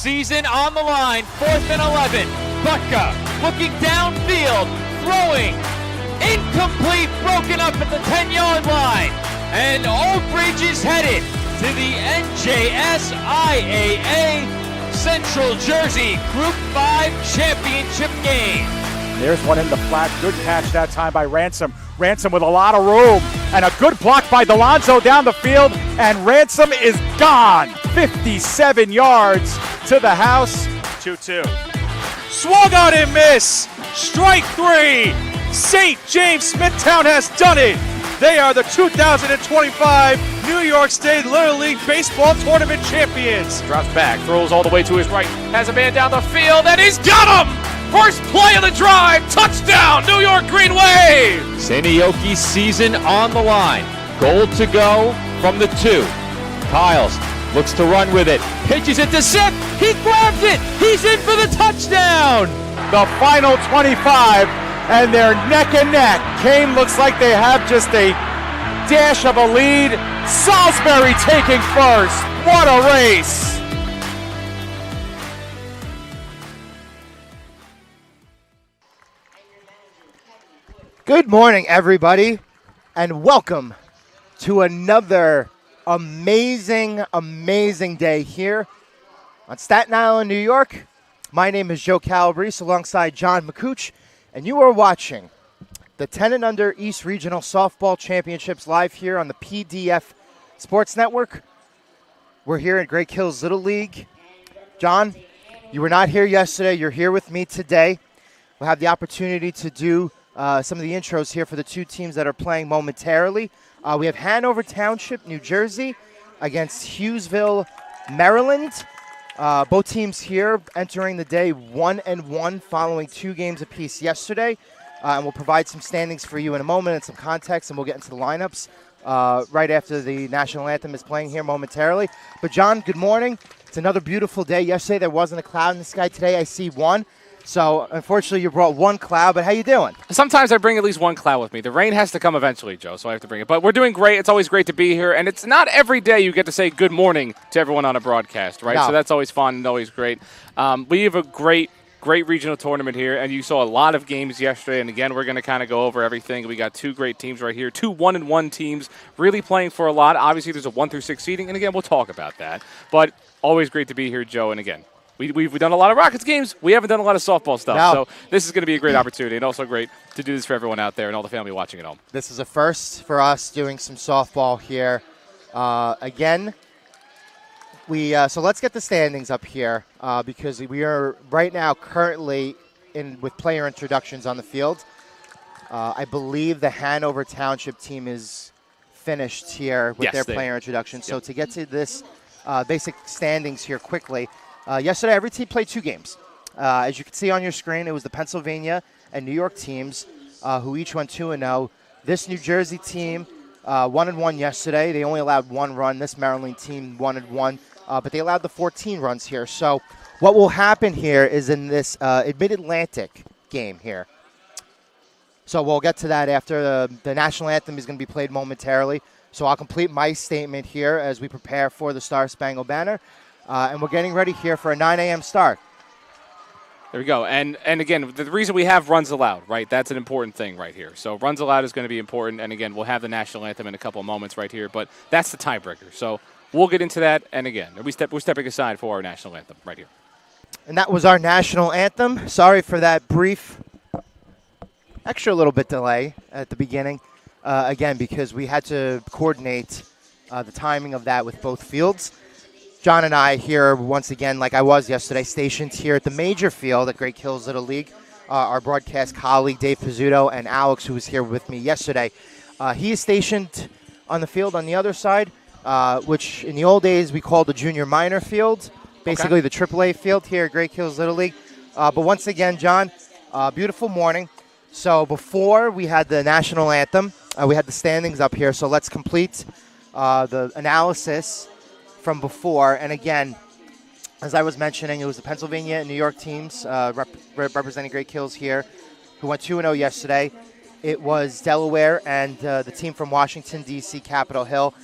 season on the line, 4th and 11. Butka looking downfield, throwing, incomplete, broken up at the 10-yard line. And Oak Ridge is headed to the NJSIAA Central Jersey Group 5 Championship game. There's one in the flat. Good catch that time by Ransom. Ransom with a lot of room. And a good block by Delonzo down the field. And Ransom is gone. 57 yards to the house. 2-2. Swung on and miss. Strike 3. St. James Smithtown has done it. They are the 2025 New York State Little League Baseball Tournament champions. Drops back, throws all the way to his right, has a man down the field, and he's got him! First play of the drive, touchdown, New York Green Wave! Sanioki's season on the line. Goal to go from the 2. Kyles looks to run with it, pitches it to Seth, he grabs it, he's in for the touchdown! The final 25, and they're neck and neck. Kane looks like they have just a dash of a lead. Salisbury taking first. What a race! Good morning, everybody, and welcome to another amazing day here on Staten Island, New York. My name is Joe Calabrese alongside John McCooch, and you are watching the 10 and Under East Regional Softball Championships live here on the PDF Sports Network. We're here at Great Hills Little League. John, you were not here yesterday. You're here with me today. We'll have the opportunity to do some of the intros here for the two teams that are playing momentarily. We have Hanover Township, New Jersey, against Hughesville, Maryland. Both teams here entering the day 1-1 following 2 games apiece yesterday. And we'll provide some standings for you in a moment and some context, and we'll get into the lineups right after the national anthem is playing here momentarily. But, John, good morning. It's another beautiful day. Yesterday there wasn't a cloud in the sky. Today I see one. So, unfortunately, you brought one cloud, but how you doing? Sometimes I bring at least one cloud with me. The rain has to come eventually, Joe, so I have to bring it. But we're doing great. It's always great to be here, and it's not every day you get to say good morning to everyone on a broadcast, right? No. So that's always fun and always great. We have a great regional tournament here, and you saw a lot of games yesterday, and again, we're going to kind of go over everything. We got 2 great teams right here, 2 1-1 teams really playing for a lot. Obviously, there's a 1 through 6 seeding, and again, we'll talk about that. But always great to be here, Joe, and again, We've done a lot of Rockets games. We haven't done a lot of softball stuff. No. So this is going to be a great opportunity and also great to do this for everyone out there and all the family watching at home. This is a first for us doing some softball here. Again, so let's get the standings up here because we are right now currently with player introductions on the field. I believe the Hanover Township team is finished here with their player introduction. Yep. So to get to this basic standings here quickly, yesterday every team played 2 games. As you can see on your screen, it was the Pennsylvania and New York teams who each went 2-0. This New Jersey team 1-1 yesterday. They only allowed 1 run. This Maryland team 1-1, but they allowed the 14 runs here. So what will happen here is in this Mid-Atlantic game here. So we'll get to that after the national anthem is going to be played momentarily. So I'll complete my statement here as we prepare for the Star Spangled Banner. And we're getting ready here for a 9 a.m. start. There we go. And again, the reason we have runs allowed, right, that's an important thing right here. So runs allowed is going to be important. And, again, we'll have the national anthem in a couple of moments right here. But that's the tiebreaker. So we'll get into that. And, again, we're stepping aside for our national anthem right here. And that was our national anthem. Sorry for that brief extra little bit delay at the beginning. Again, because we had to coordinate the timing of that with both fields. John and I here once again, like I was yesterday, stationed here at the major field at Great Hills Little League. Our broadcast colleague, Dave Pizzuto, and Alex, who was here with me yesterday. He is stationed on the field on the other side, which in the old days we called the junior minor field, basically the AAA field here at Great Hills Little League. But once again, John, beautiful morning. So before we had the national anthem, we had the standings up here. So let's complete the analysis from before. And again, as I was mentioning, it was the Pennsylvania and New York teams representing Great Hills here who went 2-0 yesterday. It was Delaware and the team from Washington, D.C., Capitol Hill.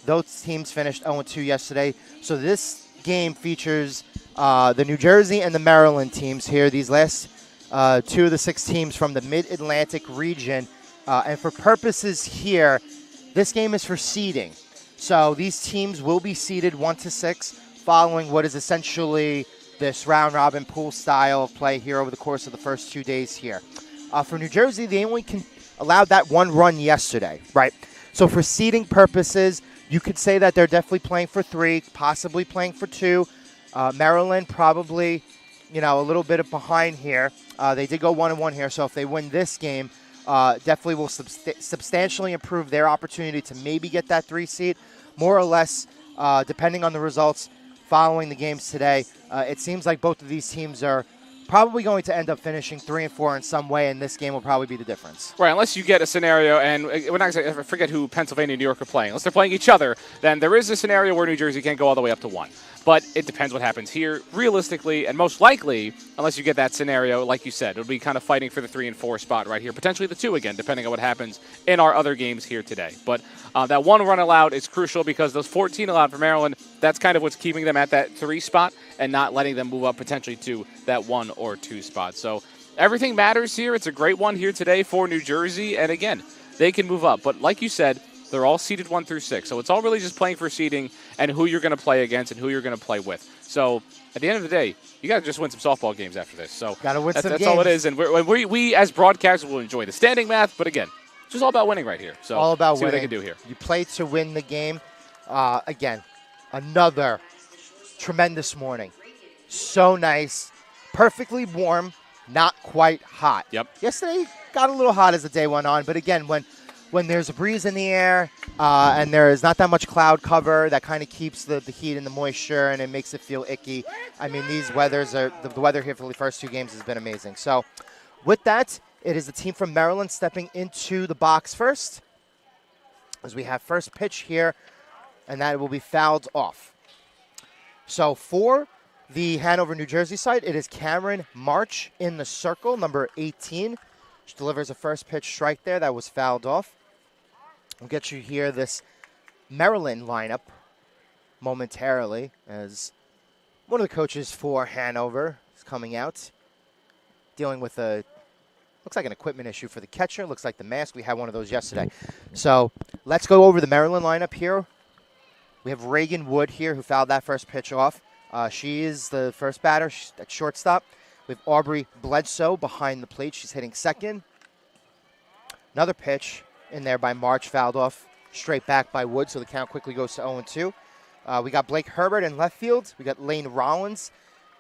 Those teams finished 0-2 yesterday. So this game features the New Jersey and the Maryland teams here. These last 2 of the 6 teams from the Mid-Atlantic region. And for purposes here, this game is for seeding. So these teams will be seeded 1 to 6 following what is essentially this round-robin pool style of play here over the course of the first 2 days here. For New Jersey, they only allowed that 1 run yesterday, right? So for seeding purposes, you could say that they're definitely playing for 3, possibly playing for 2. Maryland probably, a little bit behind here. They did go 1-1 here, so if they win this game, definitely will substantially improve their opportunity to maybe get that 3 seed. More or less, depending on the results following the games today, it seems like both of these teams are probably going to end up finishing 3 and 4 in some way, and this game will probably be the difference. Right, unless you get a scenario, and we're not going to forget who Pennsylvania and New York are playing. Unless they're playing each other, then there is a scenario where New Jersey can go all the way up to 1. But it depends what happens here. Realistically, and most likely, unless you get that scenario, like you said, it'll be kind of fighting for the 3 and 4 spot right here. Potentially the 2 again, depending on what happens in our other games here today. But that 1 run allowed is crucial because those 14 allowed for Maryland, that's kind of what's keeping them at that 3 spot and not letting them move up potentially to that 1 or 2 spot. So everything matters here. It's a great one here today for New Jersey. And again, they can move up. But like you said, they're all seeded 1 through 6. So it's all really just playing for seeding and who you're going to play against and who you're going to play with. So at the end of the day, you got to just win some softball games after this. So got to win some that's games. all it is. And we as broadcasters will enjoy the standing math. But again, it's just all about winning right here. So all about see winning. what they can do here. You play to win the game. Again, another tremendous morning. So nice. Perfectly warm, not quite hot. Yep. Yesterday got a little hot as the day went on. But again, when there's a breeze in the air and there is not that much cloud cover, that kind of keeps the heat and the moisture, and it makes it feel icky. I mean, the weather here for the first 2 games has been amazing. So with that, it is the team from Maryland stepping into the box first, as we have first pitch here, and that will be fouled off. So for the Hanover, New Jersey side, it is Cameron March in the circle, number 18. She delivers a first pitch strike there that was fouled off. We'll get you here this Maryland lineup momentarily, as one of the coaches for Hanover is coming out, dealing with looks like an equipment issue for the catcher. Looks like the mask. We had one of those yesterday. So let's go over the Maryland lineup here. We have Reagan Wood here, who fouled that first pitch off. She is the first batter at shortstop. We have Aubrey Bledsoe behind the plate. She's hitting second. Another pitch in there by March, fouled off straight back by Wood, so the count quickly goes to 0-2. We got Blake Herbert in left field. We got Lane Rollins,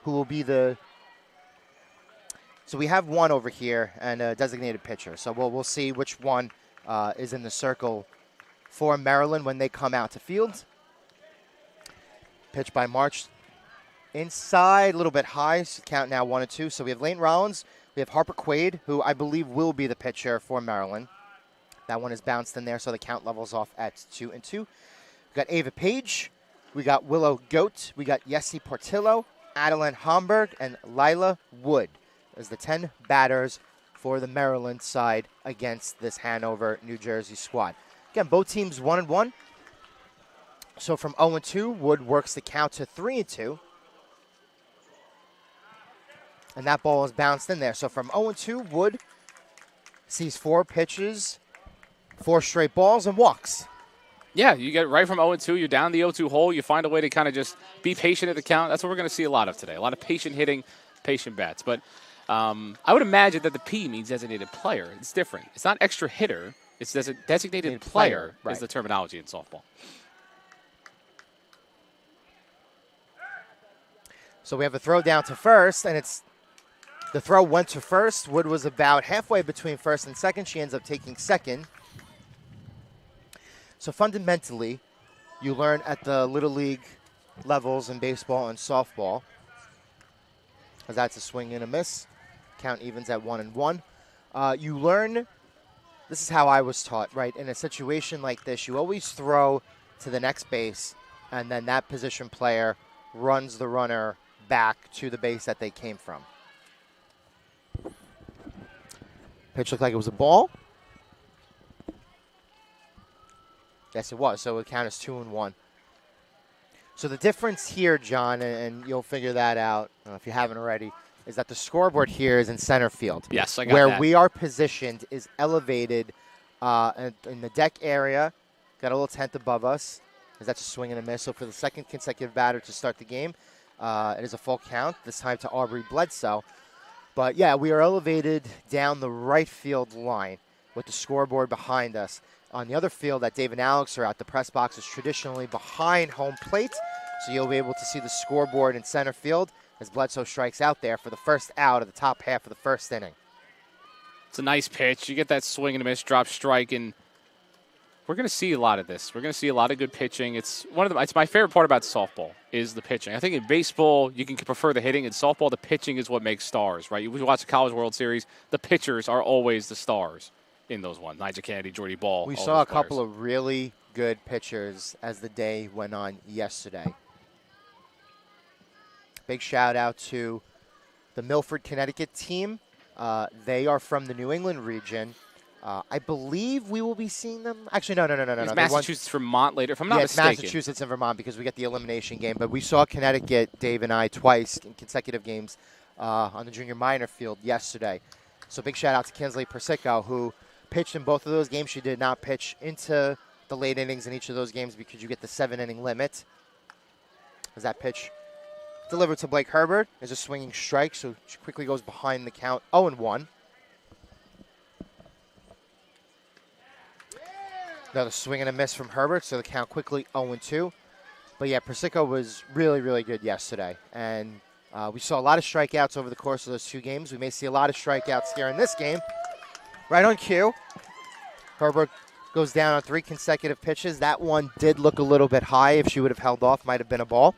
who will be so we have one over here and a designated pitcher. So we'll see which one is in the circle for Maryland when they come out to field. Pitch by March. Inside, a little bit high, so count now 1-2. So we have Lane Rollins, we have Harper Quaid, who I believe will be the pitcher for Maryland. That one is bounced in there, so the count levels off at 2-2. We got Ava Page, we got Willow Goat, we got Yessie Portillo, Adeline Homburg, and Lila Wood as the 10 batters for the Maryland side against this Hanover, New Jersey squad. Again, both teams 1-1. So from 0-2, Wood works the count to 3-2. And that ball is bounced in there. So from 0-2, Wood sees 4 pitches, 4 straight balls, and walks. Yeah, you get right from 0-2. You're down the 0-2 hole. You find a way to kind of just be patient at the count. That's what we're going to see a lot of today. A lot of patient hitting, patient bats. But I would imagine that the P means designated player. It's different. It's not extra hitter. It's designated player right. is the terminology in softball. So we have a throw down to first, and the throw went to first. Wood was about halfway between first and second. She ends up taking second. So fundamentally, you learn at the Little League levels in baseball and softball, as that's a swing and a miss. Count evens at 1-1. You learn, this is how I was taught, right? In a situation like this, you always throw to the next base, and then that position player runs the runner back to the base that they came from. Pitch looked like it was a ball. Yes, it was. So the count is 2-1. So the difference here, John, and you'll figure that out if you haven't already, is that the scoreboard here is in center field. Yes, I got where that. we are positioned is elevated in the deck area. Got a little tent above us. That's a swing and a miss. So for the second consecutive batter to start the game, it is a full count, this time to Aubrey Bledsoe. But, yeah, we are elevated down the right field line with the scoreboard behind us. On the other field that Dave and Alex are at, the press box is traditionally behind home plate, so you'll be able to see the scoreboard in center field as Bledsoe strikes out there for the first out of the top half of the first inning. It's a nice pitch. You get that swing and a miss, drop strike, and we're going to see a lot of this. We're going to see a lot of good pitching. It's my favorite part about softball is the pitching. I think in baseball you can prefer the hitting. In softball, the pitching is what makes stars, right? You watch the College World Series, the pitchers are always the stars in those ones. Nigel Kennedy, Jordy Ball. We saw a couple of really good pitchers as the day went on yesterday. Big shout out to the Milford, Connecticut team. They are from the New England region. I believe we will be seeing them. Actually, no. It's Massachusetts, Vermont later, if I'm not yeah, mistaken. It's Massachusetts and Vermont because we get the elimination game. But we saw Connecticut, Dave and I, twice in consecutive games on the junior minor field yesterday. So big shout out to Kinsley Persico, who pitched in both of those games. She did not pitch into the late innings in each of those games because you get the 7-inning limit. As that pitch delivered to Blake Herbert is a swinging strike, so she quickly goes behind the count 0-1. Another swing and a miss from Herbert, so the count quickly 0-2. But yeah, Persico was really, really good yesterday. And we saw a lot of strikeouts over the course of those two games. We may see a lot of strikeouts here in this game. Right on cue. Herbert goes down on 3 consecutive pitches. That one did look a little bit high. If she would have held off, might have been a ball.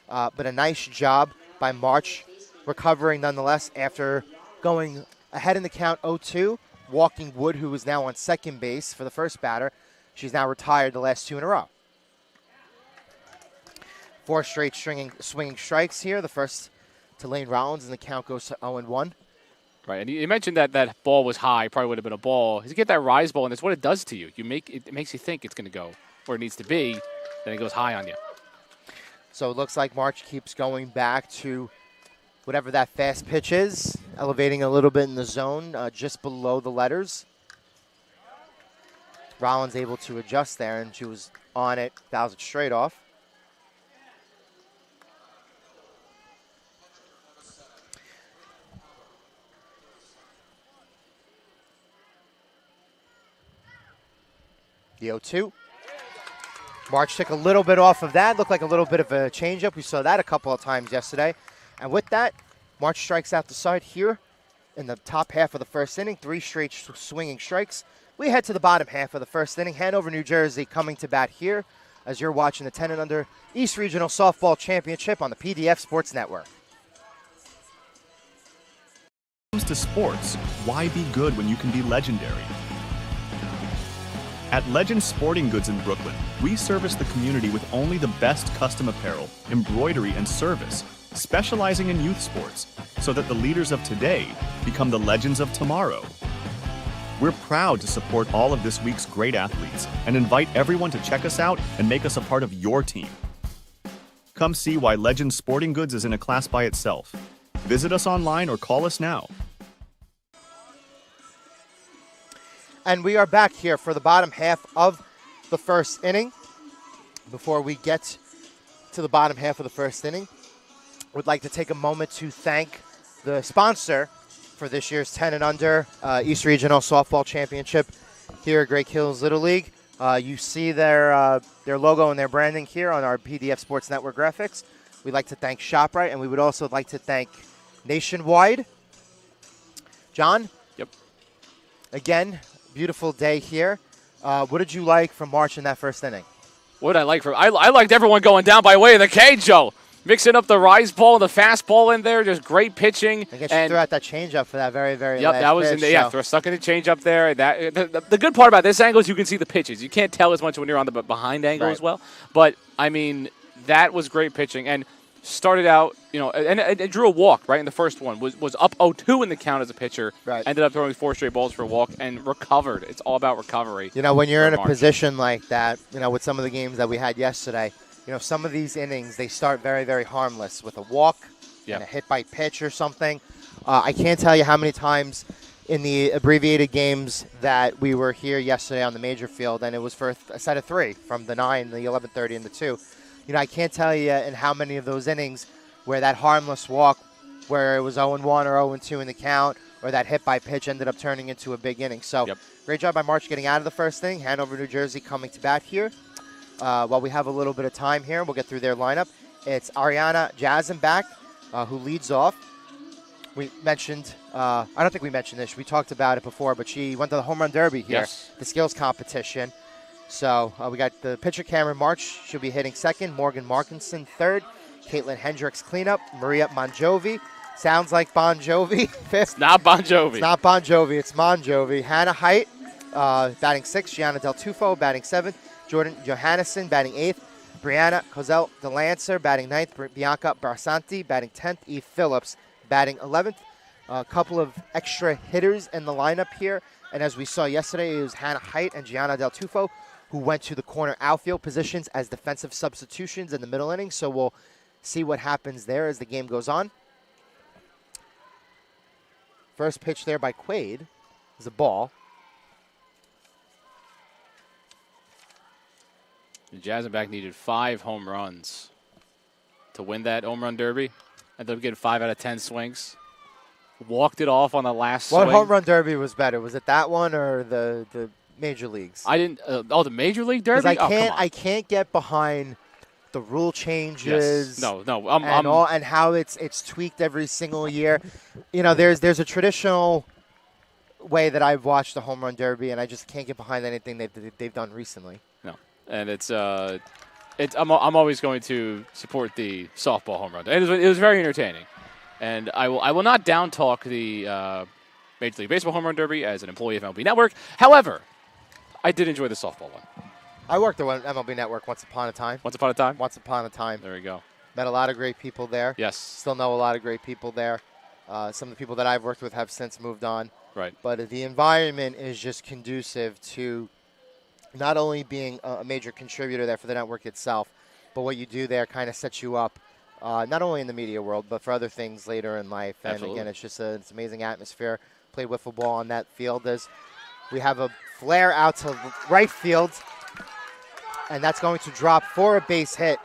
But a nice job by March, recovering nonetheless after going ahead in the count 0-2. Walking Wood, who is now on second base for the first batter. She's now retired the last 2 in a row. 4 straight swinging strikes here. The first to Lane Rollins, and the count goes to 0-1. Right, and you mentioned that ball was high, probably would have been a ball. You get that rise ball, and it's what it does to you. It makes you think it's going to go where it needs to be, then it goes high on you. So it looks like March keeps going back to whatever that fast pitch is, elevating a little bit in the zone, just below the letters. Rollins able to adjust there, and she was on it, fouls it straight off. The 0-2. March took a little bit off of that. Looked like a little bit of a changeup. We saw that a couple of times yesterday. And with that, March strikes out the side here in the top half of the first inning. 3 straight swinging strikes. We head to the bottom half of the first inning. Hanover, New Jersey coming to bat here as you're watching the 10 and under East Regional Softball Championship on the PDF Sports Network. When it comes to sports, why be good when you can be legendary? At Legend Sporting Goods in Brooklyn, we service the community with only the best custom apparel, embroidery, and service, specializing in youth sports, so that the leaders of today become the legends of tomorrow. We're proud to support all of this week's great athletes and invite everyone to check us out and make us a part of your team. Come see why Legend Sporting Goods is in a class by itself. Visit us online or call us now. And we are back here for the bottom half of the first inning. Before we get to the bottom half of the first inning, would like to take a moment to thank the sponsor for this year's 10 and under East Regional Softball Championship here at Great Hills Little League. You see their logo and their branding here on our PDF Sports Network graphics. We'd like to thank ShopRite, and we would also like to thank Nationwide. John? Yep. Again, beautiful day here. What did you like from March in that first inning? What did I like from? I liked everyone going down by way of the cage, Joe. Mixing up the rise ball and the fast ball in there, just great pitching. I guess you threw out that changeup for that very, very last that was pitch, throw stuck in the changeup there. The good part about this angle is you can see the pitches. You can't tell as much when you're on the behind angle as well. But I mean, that was great pitching and started out, and it drew a walk right in the first one. Was up 0-2 in the count as a pitcher. Right. Ended up throwing 4 straight balls for a walk and recovered. It's all about recovery. When you're in a position like that, with some of the games that we had yesterday, some of these innings, they start very, very harmless with a walk and a hit by pitch or something. I can't tell you how many times in the abbreviated games that we were here yesterday on the major field, and it was for a set of 3 from the 9, the 11:30, and the 2. I can't tell you in how many of those innings where that harmless walk, where it was 0-1 or 0-2 in the count, or that hit by pitch ended up turning into a big inning. So great job by March getting out of the first inning. Hanover, New Jersey coming to bat here. While we have a little bit of time here, we'll get through their lineup. It's Ariana Jazenbach, who leads off. We mentioned, I don't think we mentioned this. We talked about it before, but she went to the Home Run Derby here, the skills competition. So we got the pitcher Cameron March. She'll be hitting second. Morgan Markinson third. Caitlin Hendricks cleanup. Maria Monjovi. Sounds like Bon Jovi. Fifth. Not Bon Jovi. It's not Bon Jovi. It's Mon Jovi. Hannah Height batting sixth. Gianna Del Tufo batting seventh. Jordan Johannesson batting eighth. Brianna Cozell DeLancer batting ninth. Bianca Barsanti batting 10th. Eve Phillips batting 11th. A couple of extra hitters in the lineup here. And as we saw yesterday, it was Hannah Height and Gianna Del Tufo who went to the corner outfield positions as defensive substitutions in the middle innings. So we'll see what happens there as the game goes on. First pitch there by Quaid is a ball. The Jazenbach needed 5 home runs to win that home run derby. Ended up getting 5 out of 10 swings. Walked it off on the last swing. What home run derby was better? Was it that one or the major leagues? I didn't. The major league derby. I can't get behind the rule changes. Yes. No. And how it's tweaked every single year. There's a traditional way that I've watched the home run derby, and I just can't get behind anything they've done recently. No, and I'm always going to support the softball home run. It was very entertaining, and I will not down talk the Major League Baseball home run derby as an employee of MLB Network. However, I did enjoy the softball one. I worked at MLB Network once upon a time. Once upon a time? Once upon a time. There we go. Met a lot of great people there. Yes. Still know a lot of great people there. Some of the people that I've worked with have since moved on. Right. But the environment is just conducive to not only being a major contributor there for the network itself, but what you do there kind of sets you up, not only in the media world, but for other things later in life. Absolutely. And again, it's an amazing atmosphere. Played wiffle ball on that field as we have a flare out to right field. And that's going to drop for a base hit.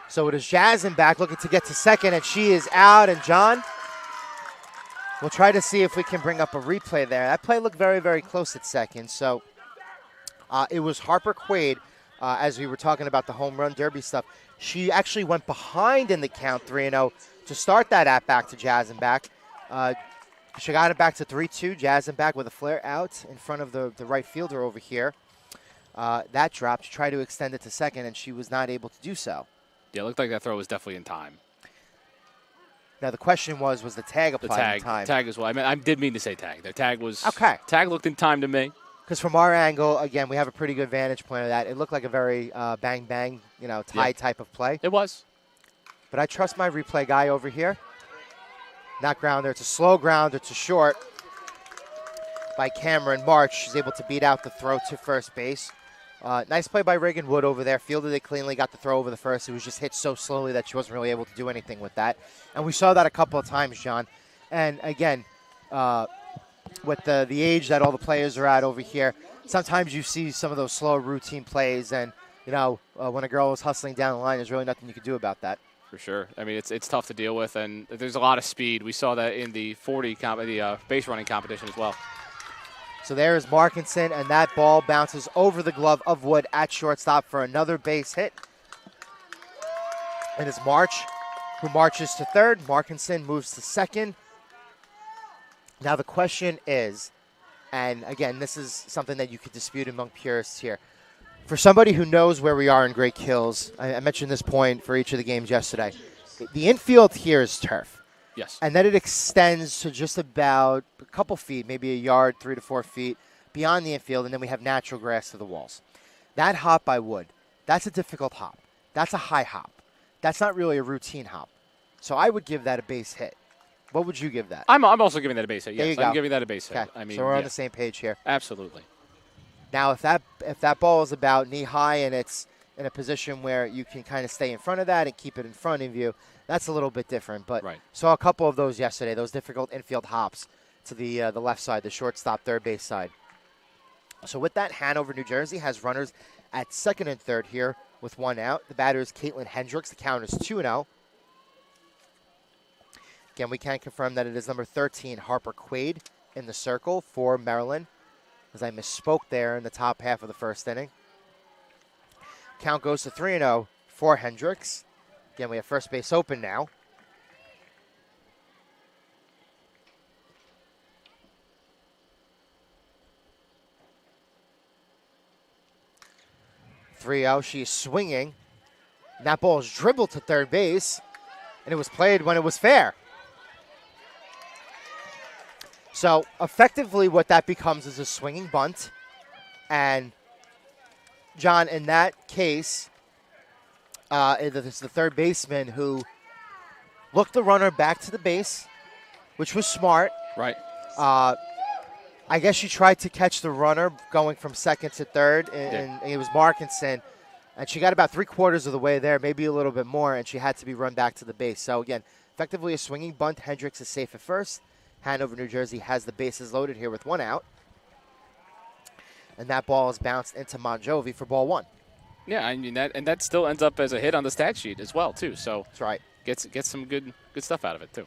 So it is Jazenbach looking to get to second, and she is out. And John, we'll try to see if we can bring up a replay there. That play looked very, very close at second. So it was Harper Quaid, as we were talking about the home run derby stuff. She actually went behind in the count 3-0 to start that at-back to Jazenbach. She got it back to 3-2. Jazenbach with a flare out in front of the right fielder over here. That dropped to try to extend it to second, and she was not able to do so. Yeah, it looked like that throw was definitely in time. Now, the question was the tag applied in time? Tag as well. I did mean to say tag. The tag was... Okay. Tag looked in time to me. Because from our angle, again, we have a pretty good vantage point of that. It looked like a very bang-bang, tie type of play. It was. But I trust my replay guy over here. Not grounder. It's a slow grounder to short by Cameron March. She's able to beat out the throw to first base. Nice play by Reagan Wood over there. Fielded it cleanly, got the throw over the first. It was just hit so slowly that she wasn't really able to do anything with that. And we saw that a couple of times, John. And again, with the age that all the players are at over here, sometimes you see some of those slow routine plays. And, when a girl is hustling down the line, there's really nothing you can do about that. For sure. It's tough to deal with, and there's a lot of speed. We saw that in the base running competition as well. So there is Markinson, and that ball bounces over the glove of Wood at shortstop for another base hit. And it's March who marches to third. Markinson moves to second. Now the question is, and again, this is something that you could dispute among purists here. For somebody who knows where we are in Great Kills, I mentioned this point for each of the games yesterday. The infield here is turf. Yes. And then it extends to just about a couple feet, maybe a yard, 3 to 4 feet beyond the infield, and then we have natural grass to the walls. That hop by Wood, that's a difficult hop. That's a high hop. That's not really a routine hop. So I would give that a base hit. What would you give that? I'm also giving that a base hit. There Yes, you go. I'm giving that a base hit. Okay. So we're on the same page here. Absolutely. Now, if that ball is about knee high and it's in a position where you can kind of stay in front of that and keep it in front of you, that's a little bit different. But saw a couple of those yesterday, those difficult infield hops to the left side, the shortstop, third base side. So with that, Hanover, New Jersey has runners at second and third here with one out. The batter is Caitlin Hendricks. The count is 2-0. Again, we can confirm that it is number 13, Harper Quaid, in the circle for Maryland, as I misspoke there in the top half of the first inning. Count goes to 3-0 for Hendricks. Again, we have first base open now. She's swinging. And that ball is dribbled to third base, and it was played when it was fair. So effectively what that becomes is a swinging bunt. And John, in that case, it's the third baseman who looked the runner back to the base, which was smart. Right. I guess she tried to catch the runner going from second to third, and it was Markinson. And she got about 3/4 of the way there, maybe a little bit more, and she had to be run back to the base. So, again, effectively a swinging bunt. Hendricks is safe at first. Hanover, New Jersey has the bases loaded here with one out. And that ball is bounced into Monjovi for ball one. Yeah, I mean, that still ends up as a hit on the stat sheet as well, too. So that's right. Gets some good stuff out of it, too.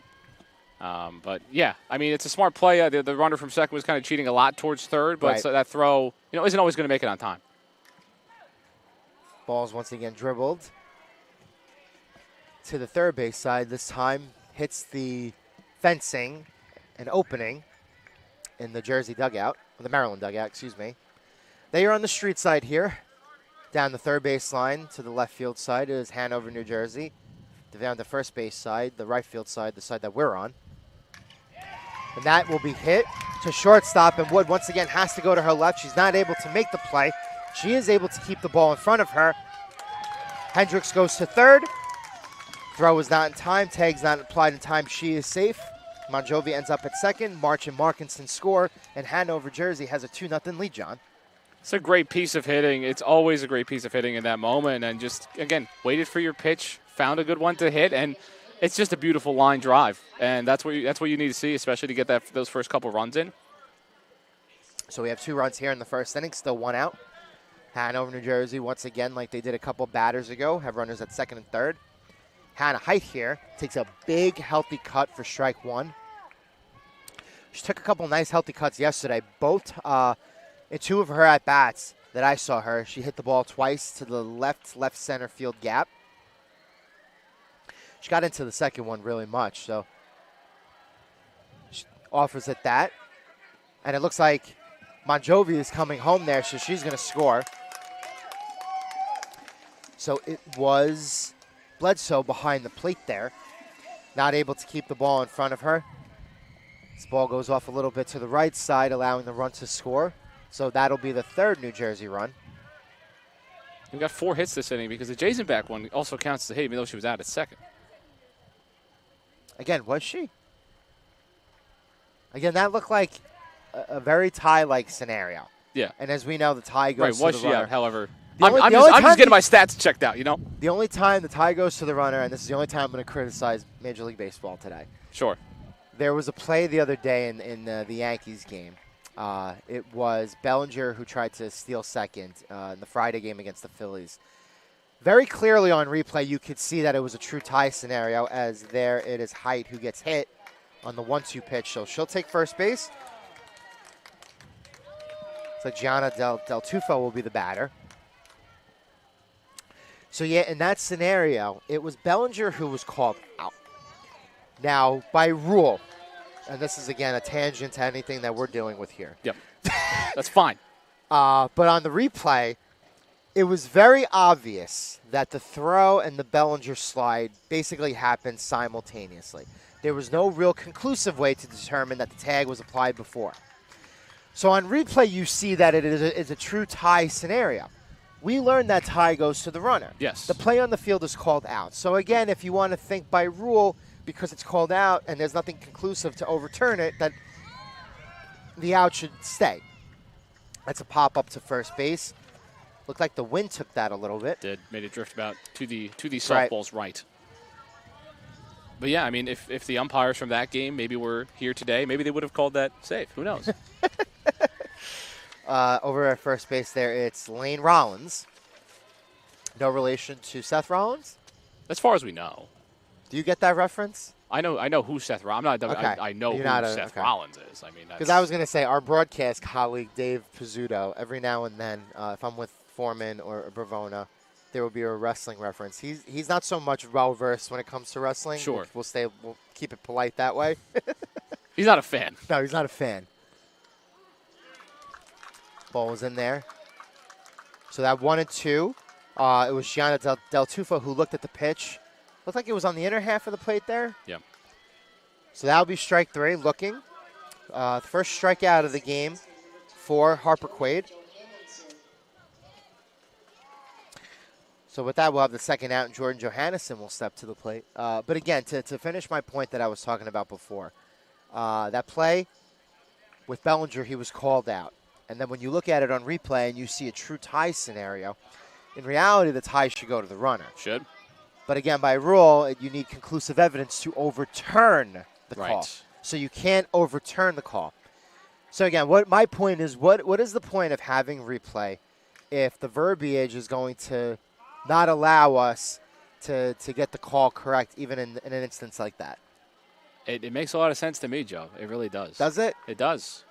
But, yeah, I mean, it's a smart play. The runner from second was kind of cheating a lot towards third, but so that throw, isn't always going to make it on time. Ball's once again dribbled to the third base side. This time hits the fencing, an opening in the Jersey dugout, or the Maryland dugout, excuse me. They are on the street side here. Down the third base line to the left field side is Hanover, New Jersey. Down the first base side, the right field side, the side that we're on. And that will be hit to shortstop, and Wood once again has to go to her left. She's not able to make the play. She is able to keep the ball in front of her. Hendricks goes to third. Throw is not in time. Tag's not applied in time. She is safe. Monjovi ends up at second. March and Markinson score, and Hanover, Jersey has a 2-0 lead, John. It's a great piece of hitting. It's always a great piece of hitting in that moment, and just, again, waited for your pitch, found a good one to hit, and it's just a beautiful line drive. And that's what you need to see, especially to get those first couple runs in. So we have 2 runs here in the first inning, still 1 out. Hanover, New Jersey, once again, like they did a couple batters ago, have runners at second and third. Hannah Height here takes a big, healthy cut for strike one. She took a couple nice, healthy cuts yesterday. Both in 2 of her at-bats that I saw her, she hit the ball twice to the left center field gap. She got into the second one really much, so she offers at that. And it looks like Monjovi is coming home there, so she's going to score. So it was Bledsoe behind the plate there, not able to keep the ball in front of her. This ball goes off a little bit to the right side, allowing the run to score. So that'll be the third New Jersey run. We got 4 hits this inning because the Jason back one also counts as a hit, even though she was out at second. Again, was she? Again, that looked like a very tie-like scenario. Yeah. And as we know, the tie goes to the runner. Was she out, however? I'm just getting my stats checked out, The only time the tie goes to the runner, and this is the only time I'm going to criticize Major League Baseball today. Sure. There was a play the other day in the Yankees game. It was Bellinger who tried to steal second in the Friday game against the Phillies. Very clearly on replay, you could see that it was a true tie scenario, as there it is Height who gets hit on the 1-2 pitch. So she'll take first base. So Gianna Del Tufo will be the batter. So, yeah, in that scenario, it was Bellinger who was called out. Now, by rule, and this is, again, a tangent to anything that we're dealing with here. Yep. That's fine. But on the replay, it was very obvious that the throw and the Bellinger slide basically happened simultaneously. There was no real conclusive way to determine that the tag was applied before. So on replay, you see that it is a true tie scenario. We learned that tie goes to the runner. Yes. The play on the field is called out. So again, if you want to think by rule, because it's called out and there's nothing conclusive to overturn it, that the out should stay. That's a pop up to first base. Looked like the wind took that a little bit. Did made it drift about to the softball's right. But yeah, I mean, if the umpires from that game maybe were here today, maybe they would have called that safe. Who knows? Over at first base there, it's Lane Rollins. No relation to Seth Rollins? As far as we know. Do you get that reference? I know who Seth Rollins. Okay. I know You're who Seth Rollins is. I mean, because I was going to say our broadcast colleague Dave Pizzuto. Every now and then, if I'm with Foreman or Bravona, there will be a wrestling reference. He's not so much well versed when it comes to wrestling. Sure, we'll keep it polite that way. He's not a fan. No, he's not a fan. Ball was in there. So that 1-2. It was Gianna Del Tufo who looked at the pitch. Looked like it was on the inner half of the plate there. Yeah. So that'll be strike 3. Looking. The first strikeout of the game for Harper Quaid. So with that, we'll have the second out, and Jordan Johannesson will step to the plate. But again, to finish my point that I was talking about before, that play with Bellinger, he was called out. And then when you look at it on replay and you see a true tie scenario, in reality, the tie should go to the runner. Should. But again, by rule, you need conclusive evidence to overturn the call. So you can't overturn the call. So again, what my point is, what is the point of having replay if the verbiage is going to not allow us to get the call correct, even in an instance like that? It makes a lot of sense to me, Joe. It really does. Does it? It does.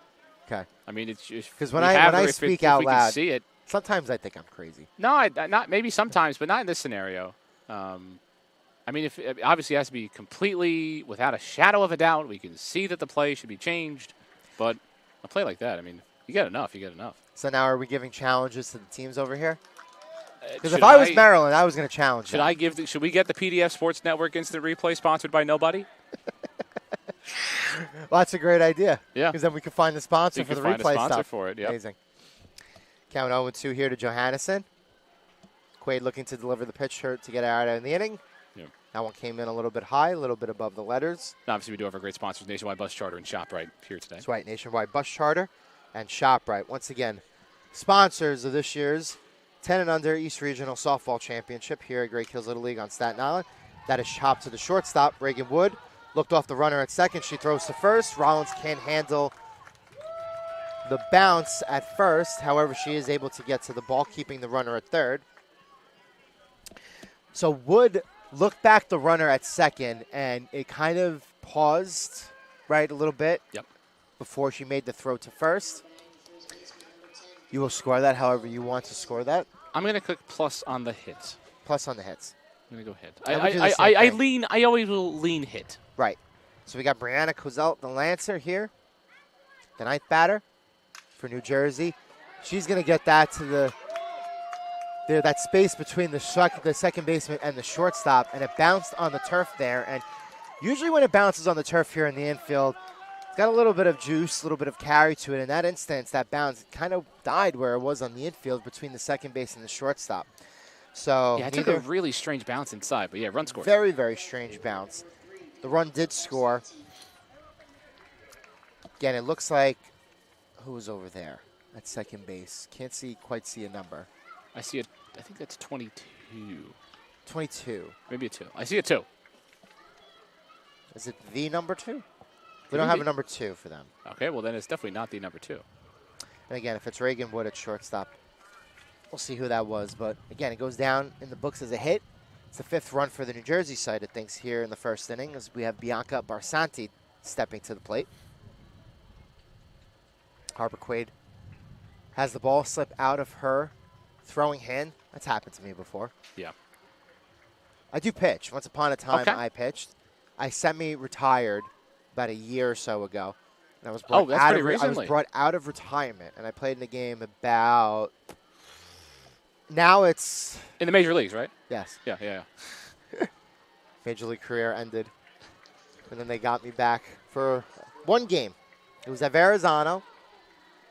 Okay. I mean, it's just because when I speak out loud, see it. Sometimes I think I'm crazy. No, not maybe sometimes, but not in this scenario. I mean, if it obviously has to be completely without a shadow of a doubt. We can see that the play should be changed, but a play like that, I mean, you get enough. You get enough. So now are we giving challenges to the teams over here? Because if I was Maryland, I was going to challenge. Should we get the PDF Sports Network Instant Replay sponsored by nobody? Well, that's a great idea. Yeah. Because then we could find the sponsor for the replay stuff. For it, yep. Amazing. Count 0-2 here to Johannesson. Quaid looking to deliver the pitch to get out in the inning. Yeah. That one came in a little bit high, a little bit above the letters. And obviously, we do have our great sponsors, Nationwide Bus Charter and ShopRite, here today. That's right, Nationwide Bus Charter and ShopRite. Once again, sponsors of this year's 10 and under East Regional Softball Championship here at Great Hills Little League on Staten Island. That is chopped to the shortstop. Reagan Wood looked off the runner at second. She throws to first. Rollins can't handle the bounce at first. However, she is able to get to the ball, keeping the runner at third. So Wood looked back the runner at second, and it kind of paused, right, a little bit. Yep. Before she made the throw to first. You will score that however you want to score that. I'm going to click plus on the hits. Plus on the hits. I'm going to go hit. I always will lean hit. Right. So we got Brianna Cozelt, the Lancer here. The ninth batter for New Jersey. She's going to get that to that space between the second baseman and the shortstop, and it bounced on the turf there. And usually when it bounces on the turf here in the infield, it's got a little bit of juice, a little bit of carry to it. In that instance, that bounce kind of died where it was on the infield between the second base and the shortstop. So yeah, it took a really strange bounce inside, but yeah, run scored. Very, very strange bounce. The run did score. Again, it looks like who was over there at second base? Can't quite see a number. I see it. I think that's 22. 22. Maybe a 2. I see a 2. Is it the number 2? We don't have a number 2 for them. Okay, well then it's definitely not the number 2. And again, if it's Reagan Wood at shortstop, we'll see who that was. But again, it goes down in the books as a hit. It's the 5th run for the New Jersey side of things here in the first inning, as we have Bianca Barsanti stepping to the plate. Harper Quaid has the ball slip out of her throwing hand. That's happened to me before. Yeah. I do pitch. Once upon a time, I pitched. I semi-retired about a year or so ago. And I was brought I was brought out of retirement, and I played in a game about. Now it's in the major leagues, right? Yes. Yeah. Major league career ended, and then they got me back for one game. It was at Verrazano.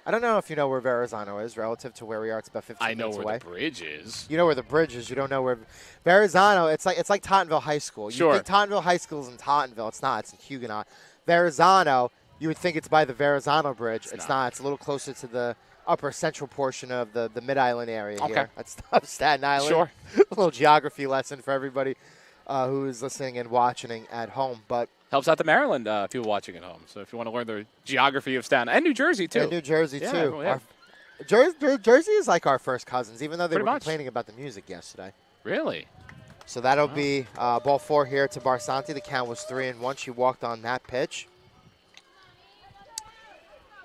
I don't know if you know where Verrazano is relative to where we are. It's about 15 minutes away. I know where the bridge is. You know where the bridge is. You don't know where Verrazano. It's like Tottenville High School. Sure. You think Tottenville High School is in Tottenville. It's not. It's in Huguenot. Verrazano You would think it's by the Verrazano Bridge. It's not. It's a little closer to the upper central portion of the Mid-Island area here. That's Staten Island. Sure. A little geography lesson for everybody who is listening and watching at home. But helps out the Maryland people watching at home. So if you want to learn the geography of Staten and New Jersey too. And New Jersey too. Yeah. Jersey is like our first cousins, even though they Pretty were much. complaining about the music yesterday. Really? So that'll be ball 4 here to Barsanti. The count was 3-1. She walked on that pitch.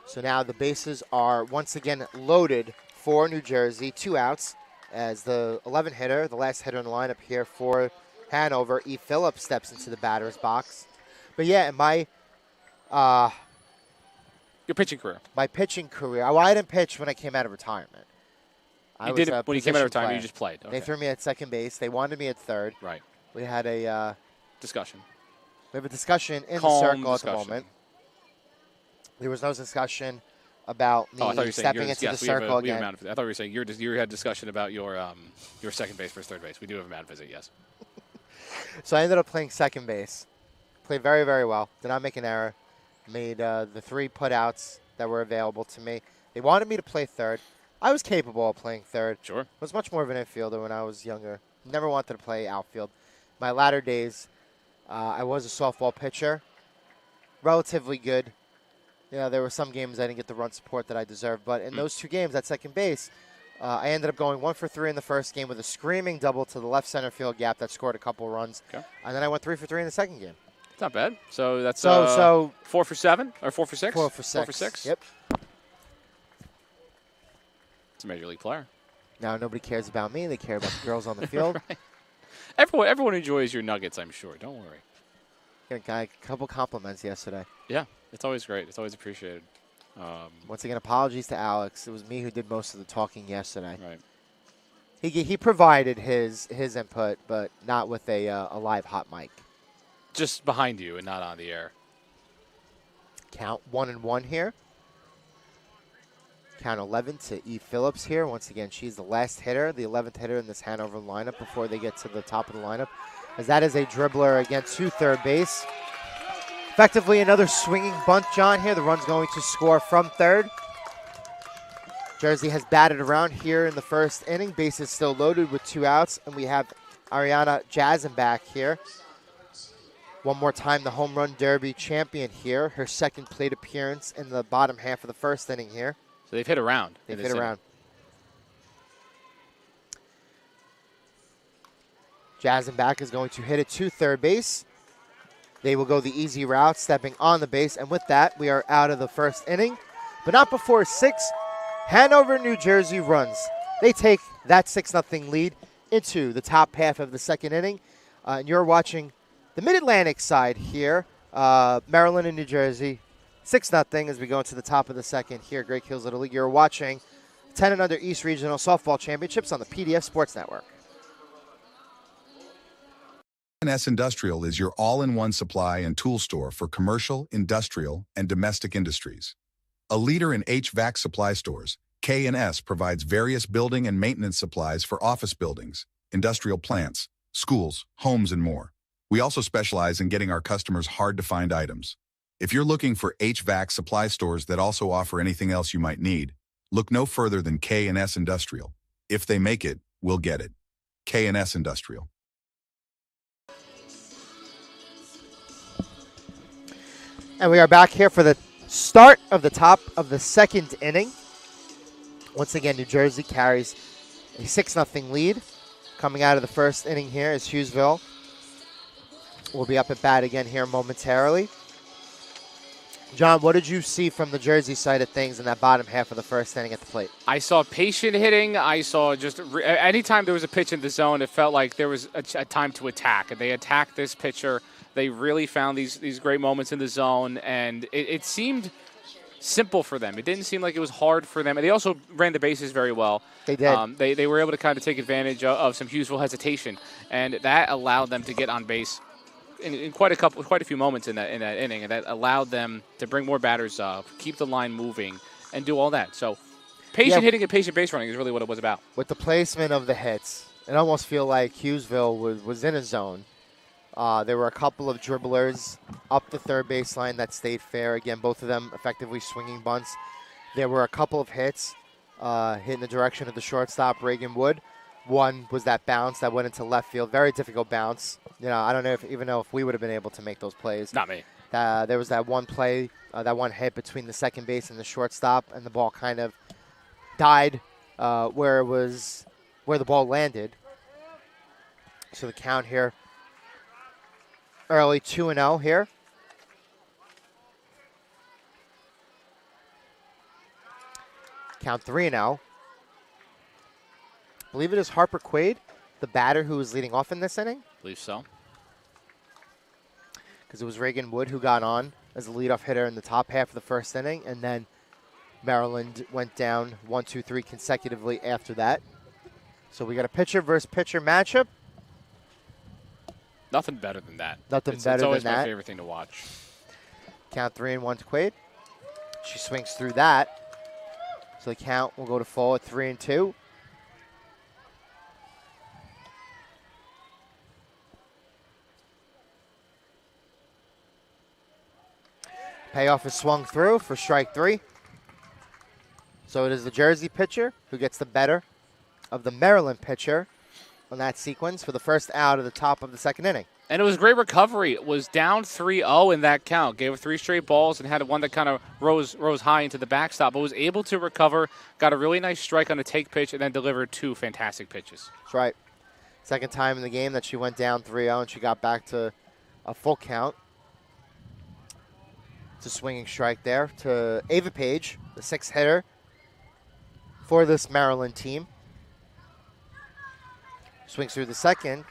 So now the bases are once again loaded for New Jersey. 2 outs as the 11 hitter, the last hitter in the lineup here for Hanover, E. Phillips, steps into the batter's box. But yeah, in my Your pitching career. my pitching career, I didn't pitch when I came out of retirement. I You was did a it when you came out of position retirement. player. You just played. They Okay. threw me at second base. They wanted me at third. Right. We had a Discussion. we have a discussion in the Calm circle at the discussion. moment. There was no discussion about me Oh, I thought you were saying stepping yours. into Yes, the we have circle we have a again. mound visit. I thought you were saying you had discussion about your second base versus third base. We do have a mound visit. Yes. So I ended up playing second base. Played very, very well. Did not make an error. Made the 3 putouts that were available to me. They wanted me to play third. I was capable of playing third. Sure. Was much more of an infielder when I was younger. Never wanted to play outfield. My latter days, I was a softball pitcher. Relatively good. You know, there were some games I didn't get the run support that I deserved. But in those 2 games at second base, I ended up going 1 for 3 in the first game with a screaming double to the left center field gap that scored a couple runs. Okay. And then I went 3 for 3 in the second game. It's not bad. So that's So 4 for 7 or 4 for 6. 4 for 6. 4 for 6. Yep. It's a major league player. Now nobody cares about me. They care about the girls on the field. Right. Everyone enjoys your nuggets, I'm sure. Don't worry. Got a couple compliments yesterday. Yeah, it's always great. It's always appreciated. Once again, apologies to Alex. It was me who did most of the talking yesterday. Right. He provided his input, but not with a live hot mic. Just behind you and not on the air. Count 1-1 here. Count 11 to E. Phillips here. Once again, she's the last hitter, the 11th hitter in this Hanover lineup before they get to the top of the lineup. As that is a dribbler against to third base. Effectively another swinging bunt, John, here. The run's going to score from third. Jersey has batted around here in the first inning. Base is still loaded with 2 outs, and we have Ariana Jasmine back here. One more time, the home run derby champion here. Her second plate appearance in the bottom half of the first inning here. So they've hit around. They've hit around. Jasmine back is going to hit it to third base. They will go the easy route, stepping on the base. And with that, we are out of the first inning. But not before 6 Hanover, New Jersey runs. They take that 6-0 lead into the top half of the second inning. And you're watching the Mid-Atlantic side here. Maryland and New Jersey. 6-0 as we go into the top of the second here at Great Hills Little League. You're watching 10 and under East Regional Softball Championships on the PDF Sports Network. K&S Industrial is your all-in-one supply and tool store for commercial, industrial, and domestic industries. A leader in HVAC supply stores, K&S provides various building and maintenance supplies for office buildings, industrial plants, schools, homes, and more. We also specialize in getting our customers hard-to-find items. If you're looking for HVAC supply stores that also offer anything else you might need, look no further than K&S Industrial. If they make it, we'll get it. K&S Industrial. And we are back here for the start of the top of the second inning. Once again, New Jersey carries a 6-0 lead. Coming out of the first inning here is Hughesville. We'll be up at bat again here momentarily. John, what did you see from the Jersey side of things in that bottom half of the first inning at the plate? I saw patient hitting. I saw just anytime there was a pitch in the zone, it felt like there was a time to attack. And they attacked this pitcher. They really found these great moments in the zone, and it seemed simple for them. It didn't seem like it was hard for them. And they also ran the bases very well. They did. They were able to kind of take advantage of some Hughesville hesitation, and that allowed them to get on base in quite a few moments in that inning, and that allowed them to bring more batters up, keep the line moving, and do all that. So patient hitting and patient base running is really what it was about. With the placement of the hits, it almost feel like Hughesville was in a zone. There were a couple of dribblers up the third baseline that stayed fair. Again, both of them effectively swinging bunts. There were a couple of hits hit in the direction of the shortstop, Reagan Wood. One was that bounce that went into left field. Very difficult bounce. I don't even know if we would have been able to make those plays. Not me. There was that one play, that one hit between the second base and the shortstop, and the ball kind of died where the ball landed. So the count here, early 2-0 here. Count 3-0. I believe it is Harper Quaid, the batter who was leading off in this inning. I believe so. Because it was Reagan Wood who got on as the leadoff hitter in the top half of the first inning, and then Maryland went down 1, 2, 3 consecutively after that. So we got a pitcher versus pitcher matchup. Nothing better than that. It's always than that. my favorite thing to watch. Count 3-1 to Quaid. She swings through that. So the count will go to full at 3-2. Payoff is swung through for strike 3. So it is the Jersey pitcher who gets the better of the Maryland pitcher on that sequence for the first out of the top of the second inning. And it was a great recovery. It was down 3-0 in that count. Gave her 3 straight balls and had one that kind of rose high into the backstop, but was able to recover, got a really nice strike on a take pitch, and then delivered 2 fantastic pitches. That's right. Second time in the game that she went down 3-0 and she got back to a full count. It's a swinging strike there to Ava Page, the 6th hitter for this Maryland team. Swings through the second.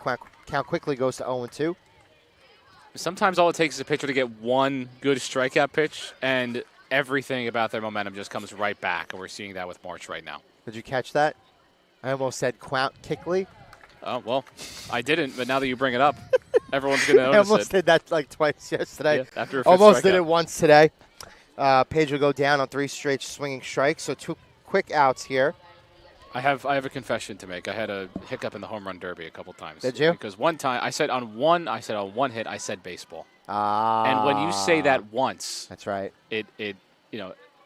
Count quickly goes to 0-2. Sometimes all it takes is a pitcher to get one good strikeout pitch, and everything about their momentum just comes right back, and we're seeing that with March right now. Did you catch that? I almost said Count Kickley. Oh, well, I didn't, but now that you bring it up, everyone's going to notice I almost did that like twice yesterday. Yeah, after a almost did strikeout. it once today. Page will go down on 3 straight swinging strikes, so 2 quick outs here. I have a confession to make. I had a hiccup in the home run derby a couple times. Did you? Because one time I said on one hit I said baseball. And when you say that once, That's right.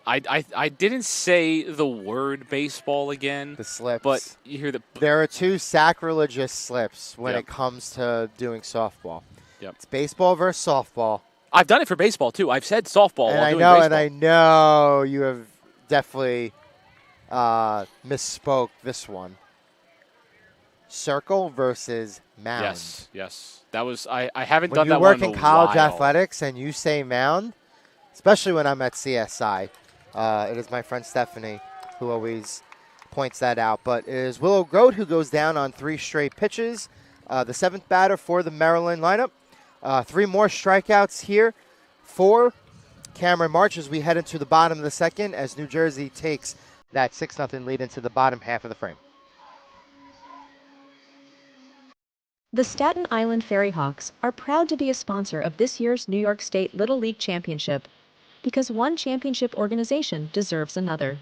I didn't say the word baseball again. The slips. But you hear the There are 2 sacrilegious slips when Yep. it comes to doing softball. Yep. It's baseball versus softball. I've done it for baseball too. I've said softball And while I doing know, baseball. and I know you have definitely misspoke this one. Circle versus mound. Yes. That was I haven't When done you that work one in in a college while. athletics and you say mound, especially when I'm at CSI, it is my friend Stephanie who always points that out. But it is Willow Grote who goes down on 3 straight pitches. The 7th batter for the Maryland lineup. 3 more strikeouts here for Cameron March as we head into the bottom of the second as New Jersey takes that 6-0 lead into the bottom half of the frame. The Staten Island Ferry Hawks are proud to be a sponsor of this year's New York State Little League Championship, because one championship organization deserves another.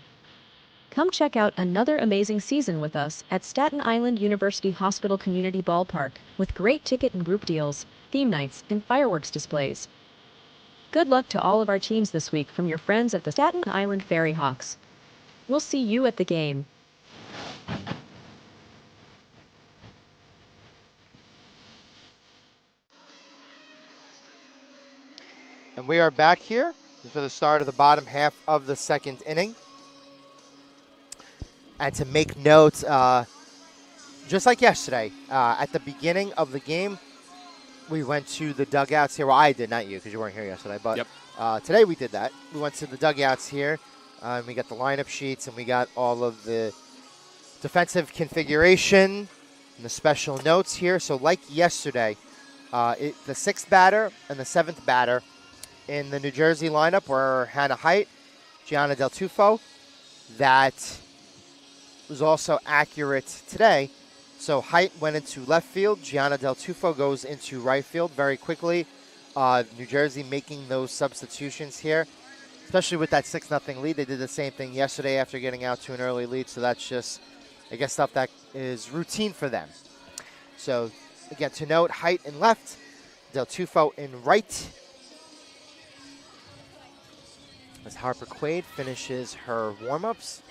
Come check out another amazing season with us at Staten Island University Hospital Community Ballpark with great ticket and group deals, theme nights, and fireworks displays. Good luck to all of our teams this week from your friends at the Staten Island Ferry Hawks. We'll see you at the game. And we are back here for the start of the bottom half of the second inning. And to make note, just like yesterday, at the beginning of the game, we went to the dugouts here. Well, I did, not you, because you weren't here yesterday. But Yep. Today we did that. We went to the dugouts here. We got the lineup sheets, and we got all of the defensive configuration and the special notes here. So like yesterday, the 6th batter and the 7th batter in the New Jersey lineup were Hannah Height, Gianna Del Tufo. That was also accurate today. So Height went into left field. Gianna Del Tufo goes into right field very quickly. New Jersey making those substitutions here, especially with that 6-0 lead. They did the same thing yesterday after getting out to an early lead. So that's just, I guess, stuff that is routine for them. So again, to note, Height in left, Del Tufo in right. As Harper Quaid finishes her warm-ups.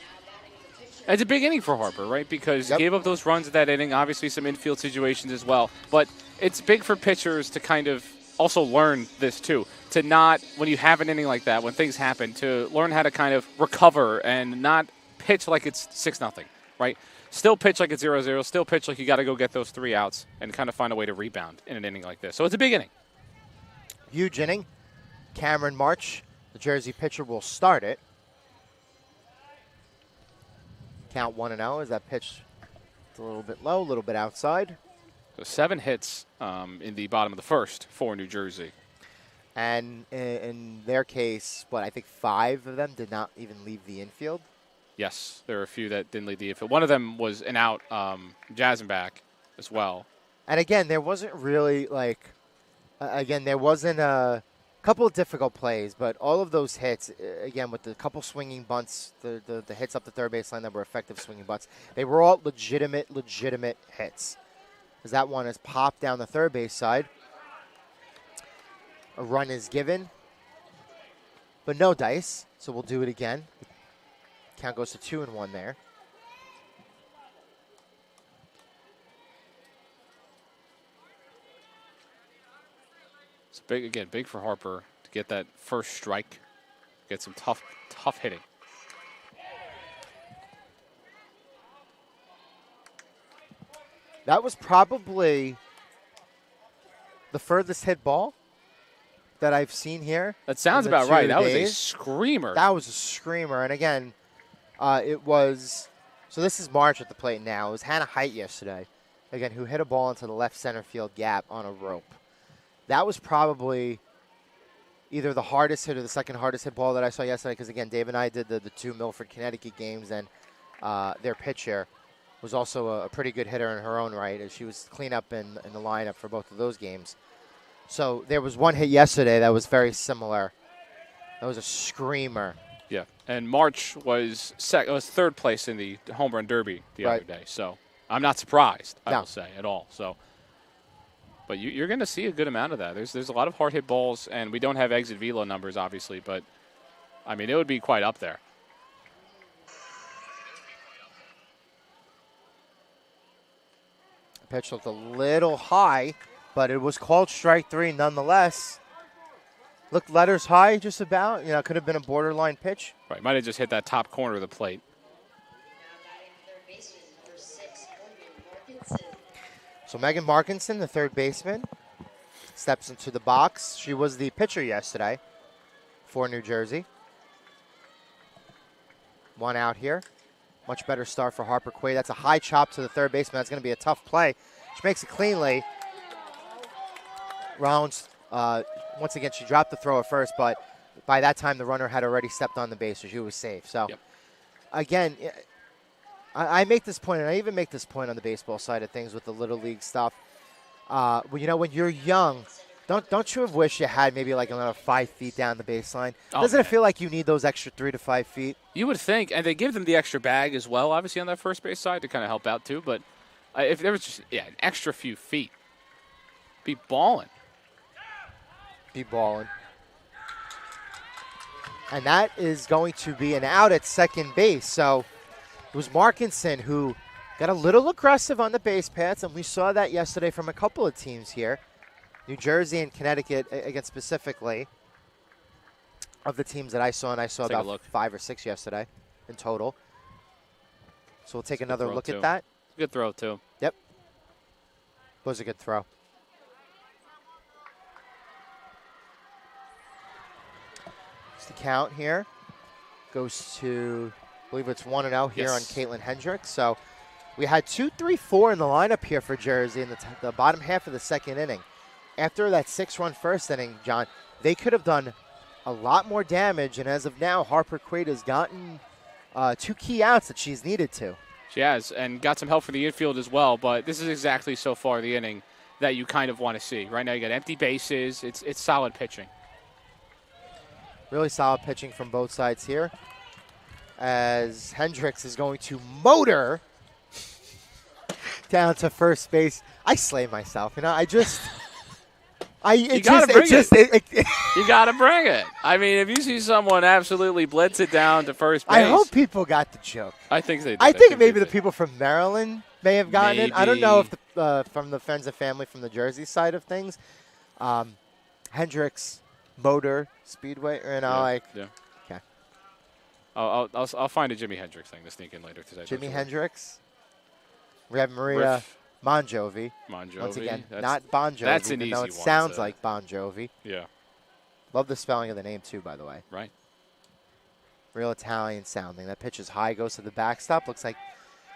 It's a big inning for Harper, right? Because Yep. he gave up those runs at that inning, obviously some infield situations as well. But it's big for pitchers to kind of also learn this too. To not, when you have an inning like that, when things happen, to learn how to kind of recover and not pitch like it's 6-0, right? Still pitch like it's 0-0, still pitch like you got to go get those 3 outs and kind of find a way to rebound in an inning like this. So it's a big inning. Huge inning. Cameron March, the Jersey pitcher, will start it. Count 1-0 as that pitch is a little bit low, a little bit outside. So 7 hits in the bottom of the first for New Jersey. And in their case, I think 5 of them did not even leave the infield. Yes, there are a few that didn't lead the infield. One of them was an out, Jazenbach as well. And again, there wasn't really there wasn't a couple of difficult plays, but all of those hits, again, with the couple swinging bunts, the hits up the third baseline that were effective swinging bunts, they were all legitimate hits. As that one is popped down the third base side. A run is given, but no dice, so we'll do it again. Count goes to 2-1 there. It's big for Harper to get that first strike, get some tough hitting. That was probably the furthest hit ball that I've seen here. That sounds about right. That was a screamer. That was a screamer. And again, it was, so this is March at the plate now. It was Hannah Height yesterday, again, who hit a ball into the left center field gap on a rope. That was probably either the hardest hit or the second hardest hit ball that I saw yesterday, because again, Dave and I did the 2 Milford, Connecticut games, and their pitcher was also a pretty good hitter in her own right, as she was clean up in the lineup for both of those games. So there was one hit yesterday that was very similar. That was a screamer. Yeah, and March was third place in the home run derby the other day. So I'm not surprised, I will say, at all. So, but you're going to see a good amount of that. There's a lot of hard hit balls, and we don't have exit velo numbers, obviously, but I mean, it would be quite up there. The pitch looked a little high, but it was called strike 3 nonetheless. Looked letters high just about. You know, could have been a borderline pitch. Right, might have just hit that top corner of the plate. So Megan Markinson, the third baseman, steps into the box. She was the pitcher yesterday for New Jersey. 1 out here. Much better start for Harper Quaid. That's a high chop to the third baseman. That's going to be a tough play. She makes it cleanly. Rounds, once again, she dropped the throw at first, but by that time the runner had already stepped on the base, so she was safe. So, again, I make this point, and I even make this point on the baseball side of things with the Little League stuff. You know, when you're young, don't you wish you had maybe like another 5 feet down the baseline? Doesn't it feel like you need those extra 3 to 5 feet? You would think, and they give them the extra bag as well, obviously on that first base side to kind of help out too. But if there was just an extra few feet, be balling. Be balling. And that is going to be an out at second base. So it was Markinson who got a little aggressive on the base paths, and we saw that yesterday from a couple of teams here. New Jersey and Connecticut, again, specifically, of the teams that I saw, and I saw about 5 or 6 yesterday in total. So we'll take another look at that. Good throw, too. Yep. Was a good throw. It's the count here. Goes to, I believe it's 1-0 here on Caitlin Hendricks. So we had 2, 3, 4 in the lineup here for Jersey in the bottom half of the second inning. After that 6-run first inning, John, they could have done a lot more damage, and as of now, Harper Quaid has gotten 2 key outs that she's needed to. She has, and got some help for the infield as well, but this is exactly so far the inning that you kind of want to see. Right now you got empty bases. It's solid pitching. Really solid pitching from both sides here, as Hendricks is going to motor down to first base. I slay myself. You know, I just... You gotta bring it. You gotta bring it. I mean, if you see someone absolutely blitz it down to first base. I hope people got the joke. I think they did. I think maybe the people from Maryland may have gotten it. I don't know if from the friends and family from the Jersey side of things. Hendricks Motor Speedway, Yeah. Okay. I'll find a Jimi Hendrix thing to sneak in later today. Jimi Hendrix. We have Maria Bon Jovi. Once again, not Bon Jovi. That's an even easy though one. it sounds like Bon Jovi. Yeah. Love the spelling of the name too, by the way. Right. Real Italian sounding. That pitch is high, goes to the backstop. Looks like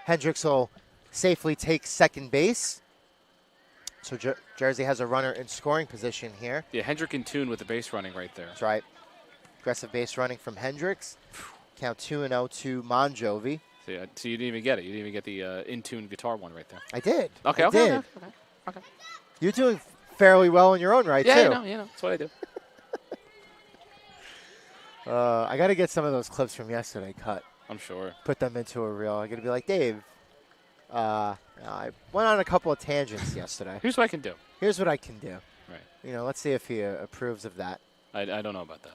Hendricks will safely take second base. So Jersey has a runner in scoring position here. Yeah, Hendrick in tune with the base running right there. That's right. Aggressive base running from Hendricks. Count 2-0 to Bon Jovi. So you didn't even get it. You didn't even get the in-tune guitar one right there. I did. Okay, I did. Okay. You're doing fairly well in your own right, too. Yeah, you know. That's what I do. I got to get some of those clips from yesterday cut. I'm sure. Put them into a reel. I got to be like, Dave, I went on a couple of tangents yesterday. Here's what I can do. Here's what I can do. Right. You know, let's see if he approves of that. I don't know about that.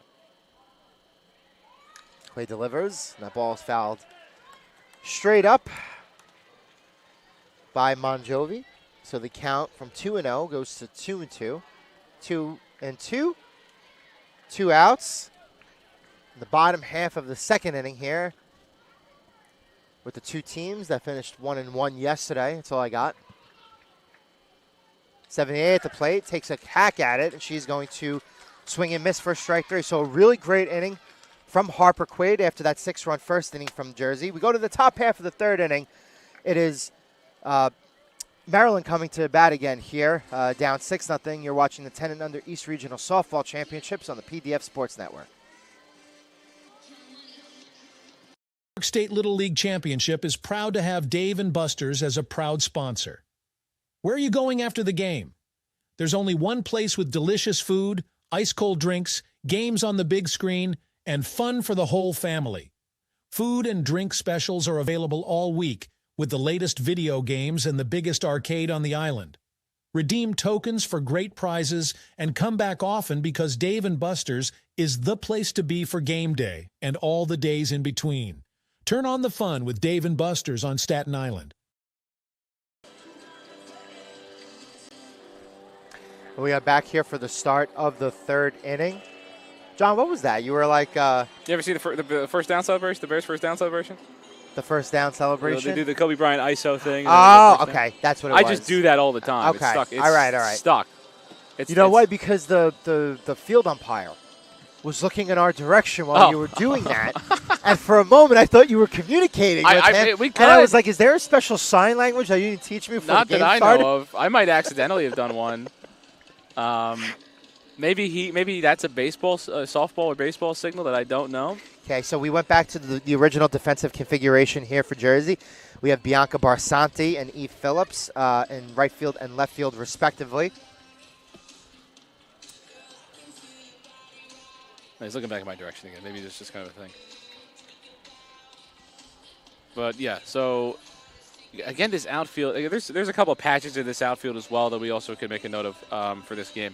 Clay delivers. And that ball is fouled straight up by Bon Jovi. So the count from 2-0 goes to 2-2. 2-2. 2 outs. In the bottom half of the second inning here with the two teams that finished 1-1 yesterday. That's all I got. 78 at the plate, takes a hack at it, and she's going to swing and miss for strike 3. So a really great inning from Harper Quaid after that 6-run first inning from Jersey. We go to the top half of the third inning. It is Maryland coming to bat again here, down 6-0. You're watching the 10 and under East Regional Softball Championships on the PDF Sports Network. New York State Little League Championship is proud to have Dave & Buster's as a proud sponsor. Where are you going after the game? There's only one place with delicious food, ice-cold drinks, games on the big screen, and fun for the whole family. Food and drink specials are available all week with the latest video games and the biggest arcade on the island. Redeem tokens for great prizes and come back often because Dave & Buster's is the place to be for game day and all the days in between. Turn on the fun with Dave & Buster's on Staten Island. We are back here for the start of the third inning. John, what was that? You were like... You ever see the first down celebration, the Bears' first down celebration? The first down celebration? They do the Kobe Bryant ISO thing. Oh, okay. That's what it was. I just do that all the time. Okay. It's stuck. It's all right. stuck. You know why? Because the field umpire was looking in our direction while you were doing that. And for a moment, I thought you were communicating with him. We could. And I was like, is there a special sign language that you didn't teach me before the game started? Not that I know of. I might accidentally have done one. Maybe that's a softball or baseball signal that I don't know. Okay, so we went back to the original defensive configuration here for Jersey. We have Bianca Barsanti and Eve Phillips in right field and left field, respectively. He's looking back in my direction again. Maybe this is just kind of a thing. But, yeah, so, again, this outfield, there's a couple of patches in this outfield as well that we also could make a note of for this game.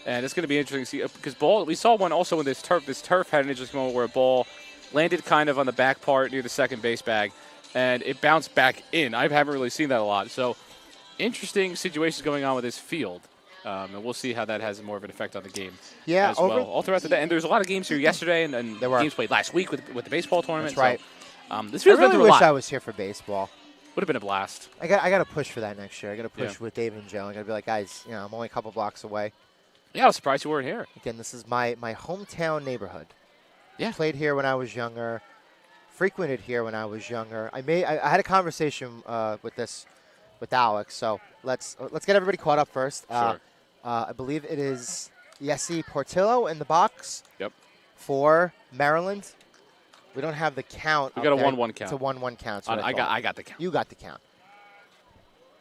And it's going to be interesting to see because we saw one also in this turf. This turf had an interesting moment where a ball landed kind of on the back part near the second base bag, and it bounced back in. I haven't really seen that a lot. So interesting situations going on with this field. And we'll see how that has more of an effect on the game as well. All throughout the day. And there's a lot of games here yesterday and games played last week with the baseball tournament. That's right. So, this field's been through a lot. I wish I was here for baseball. Would have been a blast. I got to push for that next year. I got to push with Dave and Joe. I got to be like, guys, I'm only a couple blocks away. Yeah, I was surprised you weren't here. Again, this is my hometown neighborhood. Yeah. Played here when I was younger. Frequented here when I was younger. I had a conversation with Alex. So let's get everybody caught up first. Sure. I believe it is Yessi Portillo in the box. Yep. For Maryland. We don't have the count. We got a 1-1 count. It's a 1-1 count. So I got the count. You got the count.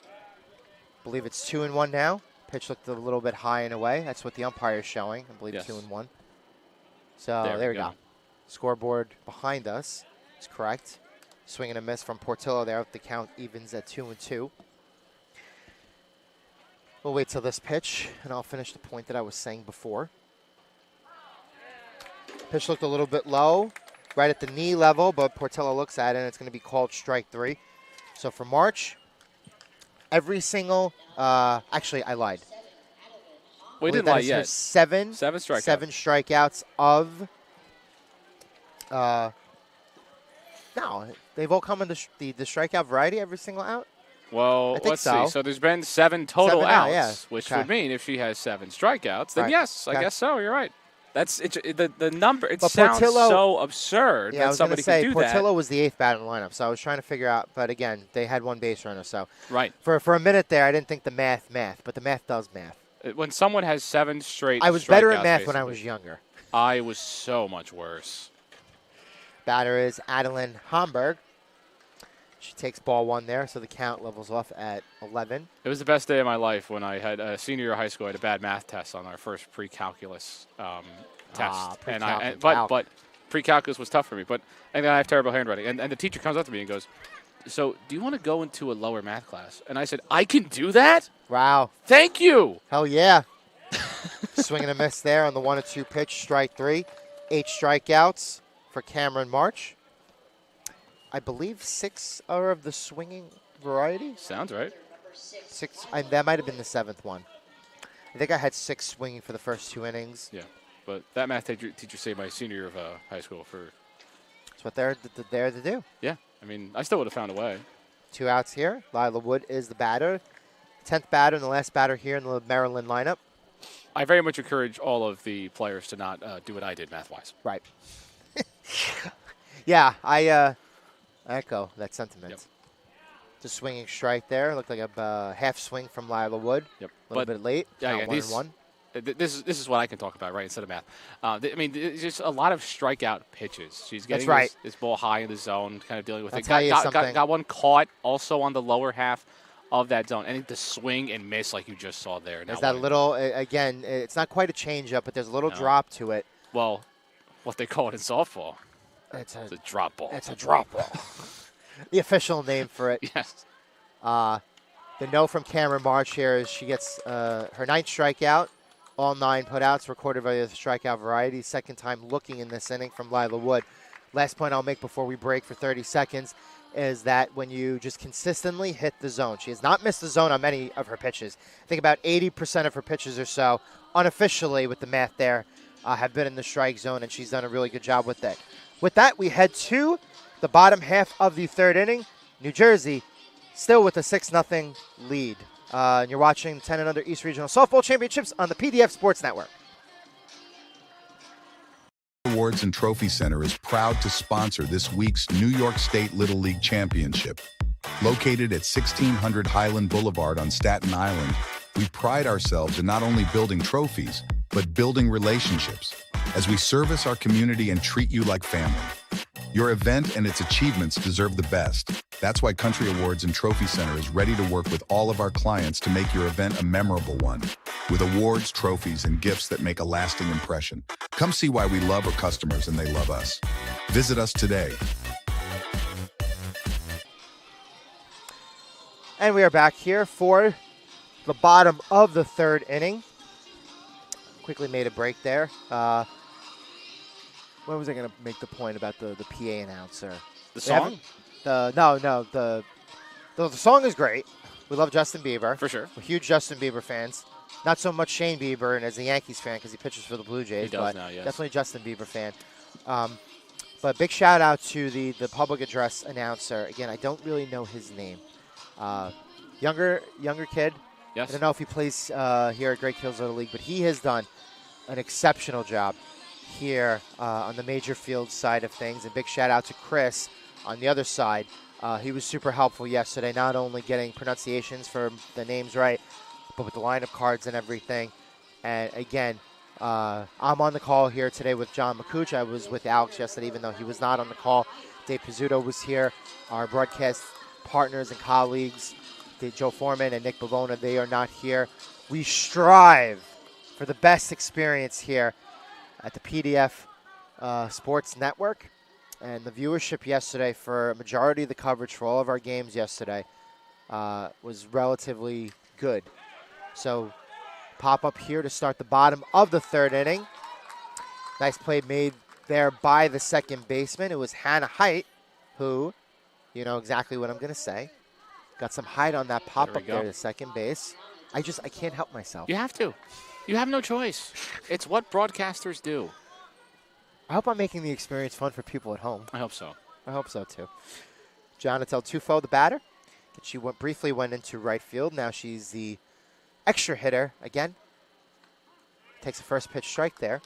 I believe it's 2-1 now. Pitch looked a little bit high and away. That's what the umpire is showing. I believe 2-1. So there we go. Scoreboard behind us is correct. Swing and a miss from Portillo there. The count evens at 2-2. We'll wait till this pitch, and I'll finish the point that I was saying before. Pitch looked a little bit low, right at the knee level, but Portillo looks at it, and it's going to be called strike 3. So for March, every single actually, I lied. We didn't lie yet. Seven strikeouts of no, they've all come in the strikeout variety every single out. Well, I think let's so. see. So there's been 7 total outs, yeah. which Okay. would mean if she has 7 strikeouts, then Right. yes, Okay. I guess so. You're right. That's the number. It But sounds Portillo- so absurd Yeah, I that was going somebody to say could do Portillo was the 8th batter in the lineup, so I was trying to figure out. But again, they had 1 base runner, so that. Right. for a minute there, I didn't think the math, but the math does math. When someone has 7 straight, I was better at strikeouts, math when I basically. was younger. I was so much worse. Batter is Adeline Homburg. She takes ball 1 there, so the count levels off at 11. It was the best day of my life when I had a senior year of high school. I had a bad math test on our first pre-calculus test, pre-calculus, but wow. pre-calculus was tough for me. And then I have terrible handwriting, and the teacher comes up to me and goes, "So, do you want to go into a lower math class?" And I said, "I can do that? Wow. Thank you." Hell yeah. Swing and a miss there on the 1-2 pitch, strike 3. 8 strikeouts for Cameron March. I believe 6 are of the swinging variety. Sounds right. 6. That might have been the 7th one. I think I had 6 swinging for the first 2 innings. Yeah, but that math teacher saved my senior year of high school for. That's what they're there to do. Yeah, I mean, I still would have found a way. 2 outs here. Lila Wood is the batter. 10th batter and the last batter here in the Maryland lineup. I very much encourage all of the players to not do what I did math-wise. Right. Yeah, I echo that sentiment. Yep. The swinging strike there. Looked like a half swing from Lila Wood. Yep. A little bit late. Yeah, Count 1-1. This is what I can talk about, right, instead of math. I mean, there's just a lot of strikeout pitches. She's getting this ball high in the zone, kind of dealing with I'll it. tell you something. Got one caught also on the lower half of that zone. And the swing and miss like you just saw there. There's that little, again, it's not quite a changeup, but there's a little drop to it. Well, what they call it in softball. It's a drop ball. It's a drop ball. The official name for it. Yes. The no from Cameron March here is she gets her 9th strikeout. All 9 putouts recorded by the strikeout variety. Second time looking in this inning from Lila Wood. Last point I'll make before we break for 30 seconds is that when you just consistently hit the zone, she has not missed the zone on many of her pitches. I think about 80% of her pitches or so, unofficially with the math there, have been in the strike zone, and she's done a really good job with that. With that, we head to the bottom half of the 3rd inning. New Jersey still with a 6-0 lead. And you're watching 10 and Under East Regional Softball Championships on the PDF Sports Network. Awards and Trophy Center is proud to sponsor this week's New York State Little League Championship. Located at 1600 Highland Boulevard on Staten Island, we pride ourselves in not only building trophies, but building relationships as we service our community and treat you like family. Your event and its achievements deserve the best. That's why Country Awards and Trophy Center is ready to work with all of our clients to make your event a memorable one. With awards, trophies, and gifts that make a lasting impression. Come see why we love our customers and they love us. Visit us today. And we are back here for the bottom of the 3rd inning. Quickly made a break there. When was I going to make the point about the PA announcer? The song? The song is great. We love Justin Bieber. For sure. We're huge Justin Bieber fans. Not so much Shane Bieber and as a Yankees fan because he pitches for the Blue Jays. He does now, yes. Definitely Justin Bieber fan. But big shout out to the public address announcer. Again, I don't really know his name. Younger kid. Yes. I don't know if he plays here at Great Hills Little League, but he has done an exceptional job here on the major field side of things. And big shout out to Chris on the other side. He was super helpful yesterday, not only getting pronunciations for the names right, but with the lineup cards and everything. And again, I'm on the call here today with John McCooch. I was with Alex yesterday, even though he was not on the call. Dave Pizzuto was here. Our broadcast partners and colleagues, Joe Foreman and Nick Bavona, they are not here. We strive for the best experience here at the PDF Sports Network. And the viewership yesterday for a majority of the coverage for all of our games yesterday was relatively good. So pop up here to start the bottom of the third inning. Nice play made there by the second baseman. It was Hannah Height, who, you know exactly what I'm going to say. Got some height on that pop up there to second base. I can't help myself. You have to. You have no choice. It's what broadcasters do. I hope I'm making the experience fun for people at home. I hope so. I hope so, too. Jonatel Tufo, the batter. She briefly went into right field. Now she's the extra hitter again. Takes a first pitch strike there.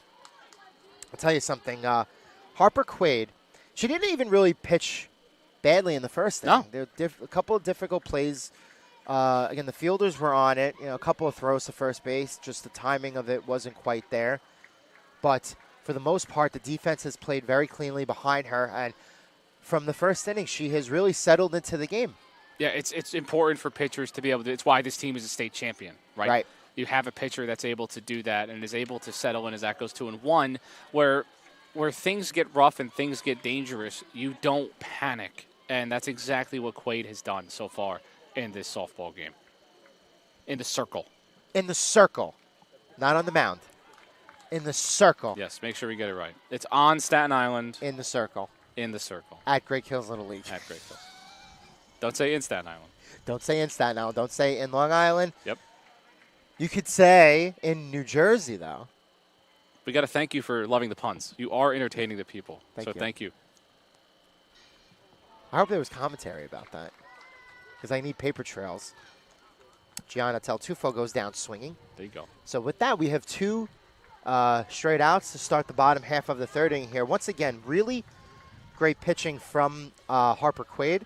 I'll tell you something. Harper Quaid, she didn't even really pitch badly in the first inning. There were a couple of difficult plays. Again, the fielders were on it. You know, a couple of throws to first base. Just the timing of it wasn't quite there. But for the most part, the defense has played very cleanly behind her. And from the first inning, she has really settled into the game. Yeah, it's important for pitchers to be able to. It's why this team is a state champion, right? Right. You have a pitcher that's able to do that and is able to settle in as that goes 2-1, where things get rough and things get dangerous, you don't panic. And that's exactly what Quaid has done so far in this softball game. In the circle. In the circle. Not on the mound. In the circle. Yes, make sure we get it right. It's on Staten Island. In the circle. In the circle. At Great Hills Little League. At Great Hills. Don't say in Staten Island. Don't say in Staten Island. Don't say in Long Island. Yep. You could say in New Jersey, though. We got to thank you for loving the puns. You are entertaining the people. Thank you. I hope there was commentary about that, because I need paper trails. Gianna Tufo goes down swinging. There you go. So with that, we have two straight outs to start the bottom half of the third inning here. Once again, really great pitching from Harper Quaid.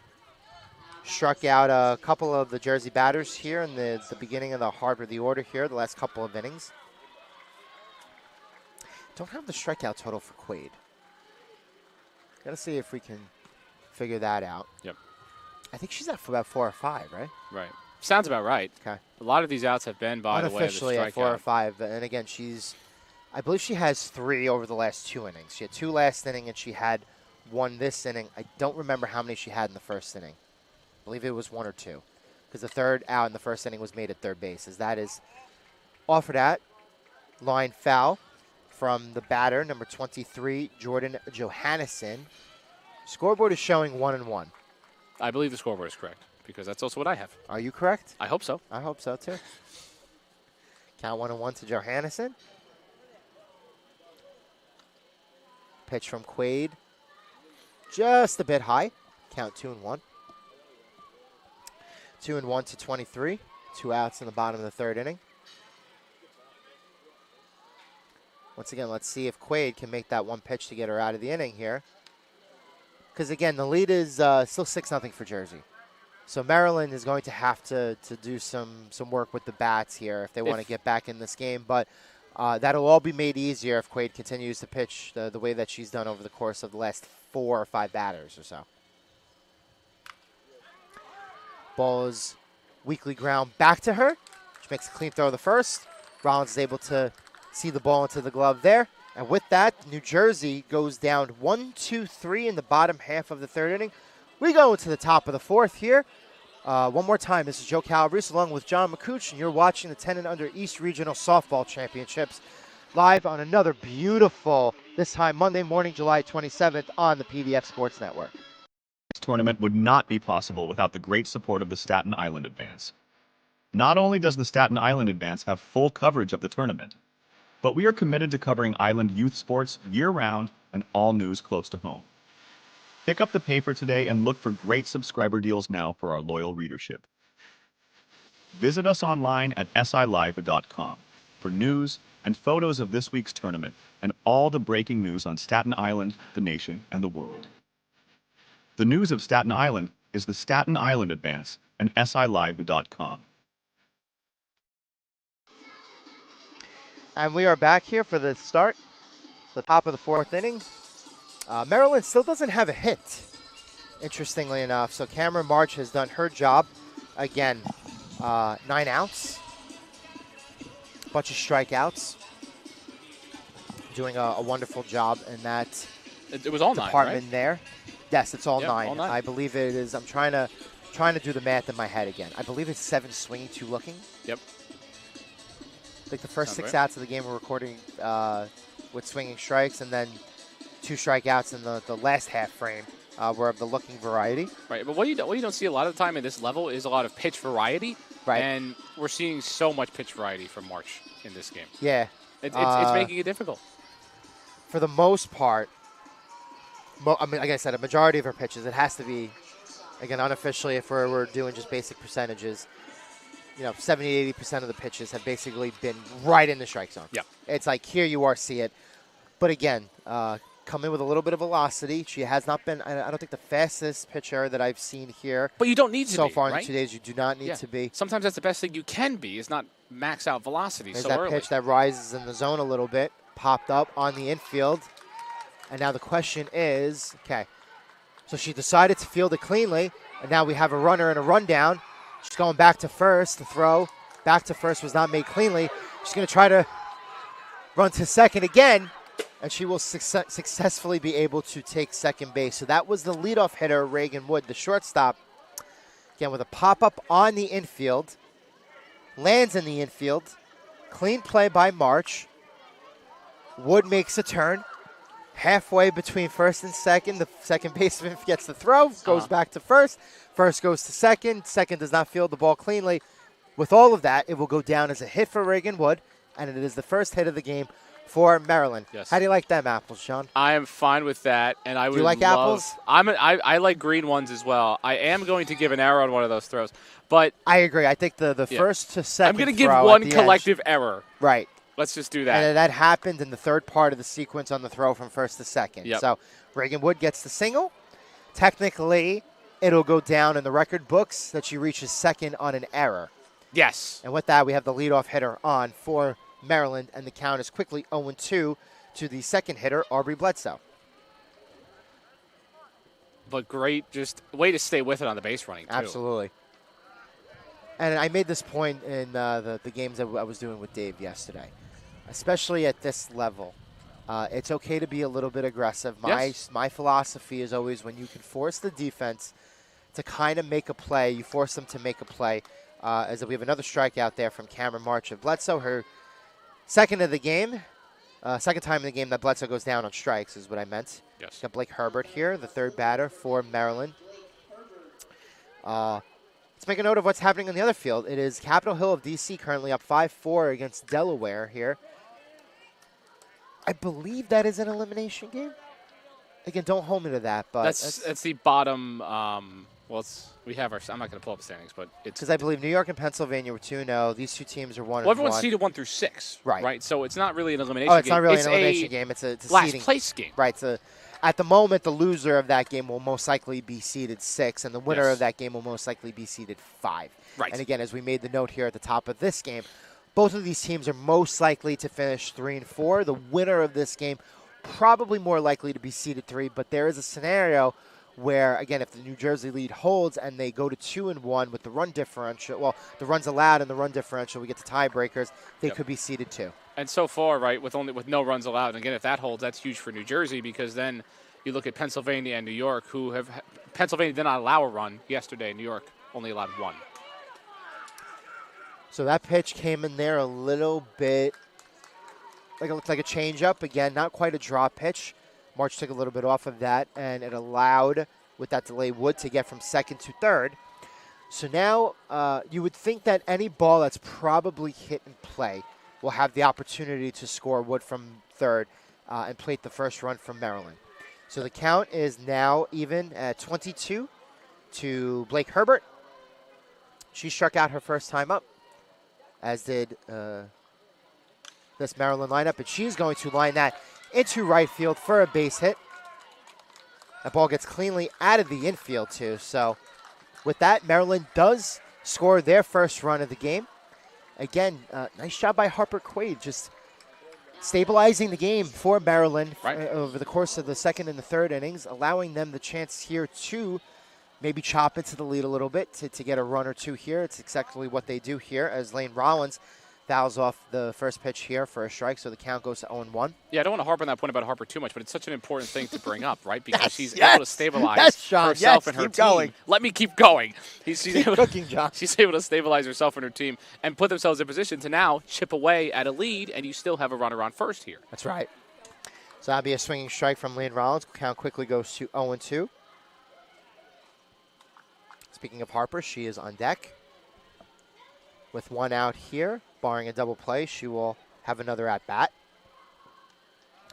Struck out a couple of the Jersey batters here in the beginning of the order here, the last couple of innings. Don't have the strikeout total for Quaid. Got to see if we can figure that out. Yep. I think she's at about 4 or 5, right? Right. Sounds about right. Okay. A lot of these outs have been by the way of the unofficially at 4 or strikeout. 5, and again, I believe she has 3 over the last 2 innings. She had 2 last inning, and she had 1 this inning. I don't remember how many she had in the first inning. I believe it was 1 or 2, because the third out in the first inning was made at third base. As that is offered at line foul from the batter, number 23, Jordan Johannesson. Scoreboard is showing 1-1. I believe the scoreboard is correct, because that's also what I have. Are you correct? I hope so. I hope so, too. Count 1-1 to Johannesson. Pitch from Quaid. Just a bit high. Count 2-1. 2-1 to 23. 2 outs in the bottom of the third inning. Once again, let's see if Quaid can make that one pitch to get her out of the inning here. Because, again, the lead is still 6-0 for Jersey. So Maryland is going to have to do some work with the bats here if they want to get back in this game. But that'll all be made easier if Quaid continues to pitch the way that she's done over the course of the last 4 or 5 batters or so. Ball is weakly ground back to her. She makes a clean throw of the first. Rollins is able to see the ball into the glove there. And with that, New Jersey goes down 1-2-3 in the bottom half of the third inning. We go into the top of the fourth here. One more time, this is Joe Calabrese along with John McCooch, and you're watching the 10 and under East Regional Softball Championships live on another beautiful, this time Monday morning, July 27th on the PDF Sports Network. This tournament would not be possible without the great support of the Staten Island Advance. Not only does the Staten Island Advance have full coverage of the tournament, but we are committed to covering Island youth sports year-round and all news close to home. Pick up the paper today and look for great subscriber deals now for our loyal readership. Visit us online at silive.com for news and photos of this week's tournament and all the breaking news on Staten Island, the nation, and the world. The news of Staten Island is the Staten Island Advance and silive.com. And we are back here for the start, the top of the fourth inning. Maryland still doesn't have a hit, interestingly enough. So Cameron March has done her job. Again, 9 outs, a bunch of strikeouts. Doing a wonderful job in that It was all department 9, right? there. Yes, it's all, Yep, 9. all 9. I believe it is. I'm trying to do the math in my head again. I believe it's 7 swinging, 2 looking. Yep. Like the first Sounds 6 right. outs of the game we're recording with swinging strikes, and then 2 strikeouts in the last half frame were of the looking variety. Right, but what you don't see a lot of the time at this level is a lot of pitch variety. Right. And we're seeing so much pitch variety from March in this game. Yeah. It's making it difficult. For the most part, I mean, like I said, a majority of her pitches, it has to be, again, unofficially, if we're doing just basic percentages, 70, 80% of the pitches have basically been right in the strike zone. Yeah. It's like, here you are, see it. But again, come in with a little bit of velocity. She has not been, I don't think, the fastest pitcher that I've seen here. But you don't need to so be, far right? in the 2 days. You do not need to be. Sometimes that's the best thing you can be, is not max out velocity There's so that early. pitch that rises in the zone a little bit, popped up on the infield. And now the question is, okay, so she decided to field it cleanly, and now we have a runner and a rundown. She's going back to first. The throw back to first was not made cleanly. She's going to try to run to second again, and she will successfully be able to take second base. So that was the leadoff hitter, Reagan Wood, the shortstop. Again, with a pop-up on the infield. Lands in the infield. Clean play by March. Wood makes a turn. Halfway between first and second, the second baseman gets the throw, goes back to first. First goes to second. Second does not field the ball cleanly. With all of that, it will go down as a hit for Reagan Wood, and it is the first hit of the game for Maryland. Yes. How do you like them apples, Sean? I am fine with that, and I would Do you like love, apples? I like green ones as well. I am going to give an error on one of those throws, but I agree. I think the first to second I'm going to give throw at one the collective error. Right. Let's just do that. And that happened in the third part of the sequence on the throw from first to second. Yep. So Reagan Wood gets the single. Technically, it'll go down in the record books that she reaches second on an error. Yes. And with that, we have the leadoff hitter on for Maryland, and the count is quickly 0-2 to the second hitter, Aubrey Bledsoe. But great, just way to stay with it on the base running, too. Absolutely. And I made this point in the games that I was doing with Dave yesterday. Especially at this level, it's okay to be a little bit aggressive. My philosophy is always when you can force the defense to kind of make a play, you force them to make a play. As we have another strikeout there from Cameron March of Bledsoe. Her second of the game, second time in the game that Bledsoe goes down on strikes is what I meant. Yes. Got Blake Herbert here, the third batter for Maryland. Let's make a note of what's happening on the other field. It is Capitol Hill of D.C. currently up 5-4 against Delaware here. I believe that is an elimination game. Again, don't hold me to that, but That's the bottom. We have our. I'm not going to pull up the standings, but it's because I believe New York and Pennsylvania were 2-0. These two teams are 1-1. Well, everyone's seeded 1 through 6. Right. So it's not really an elimination Oh, it's game. not really an elimination game. It's a last seeding place game. Right. So at the moment, the loser of that game will most likely be seeded 6, and the winner Yes. of that game will most likely be seeded 5. Right. And again, as we made the note here at the top of this game, both of these teams are most likely to finish 3-4. The winner of this game probably more likely to be seeded 3, but there is a scenario where, again, if the New Jersey lead holds and they go to 2-1 with the run differential, well, the runs allowed and the run differential, we get to tiebreakers, they could be seeded 2. And so far, right, with no runs allowed, and again, if that holds, that's huge for New Jersey because then you look at Pennsylvania and New York, Pennsylvania did not allow a run yesterday. New York only allowed 1. So that pitch came in there a little bit, like it looked like a changeup. Again, not quite a drop pitch. March took a little bit off of that, and it allowed, with that delay, Wood to get from second to third. So now you would think that any ball that's probably hit in play will have the opportunity to score Wood from third and plate the first run from Maryland. So the count is now even at 22 to Blake Herbert. She struck out her first time up, as did this Maryland lineup, and she's going to line that into right field for a base hit. That ball gets cleanly out of the infield, too. So with that, Maryland does score their first run of the game. Again, nice job by Harper Quaid, just stabilizing the game for Maryland over the course of the second and the third innings, allowing them the chance here to maybe chop into the lead a little bit to get a run or two here. It's exactly what they do here as Lane Rollins fouls off the first pitch here for a strike, so the count goes to 0-1. Yeah, I don't want to harp on that point about Harper too much, but it's such an important thing to bring up, right? Because she's yes, able to stabilize yes, Sean, herself yes, and her keep team. going. Let me keep going. She's Keep able, cooking, John. She's able to stabilize herself and her team and put themselves in position to now chip away at a lead, and you still have a runner on first here. That's right. So that'll be a swinging strike from Lynn Rollins. Count quickly goes to 0-2. Speaking of Harper, she is on deck. With one out here, barring a double play, she will have another at-bat.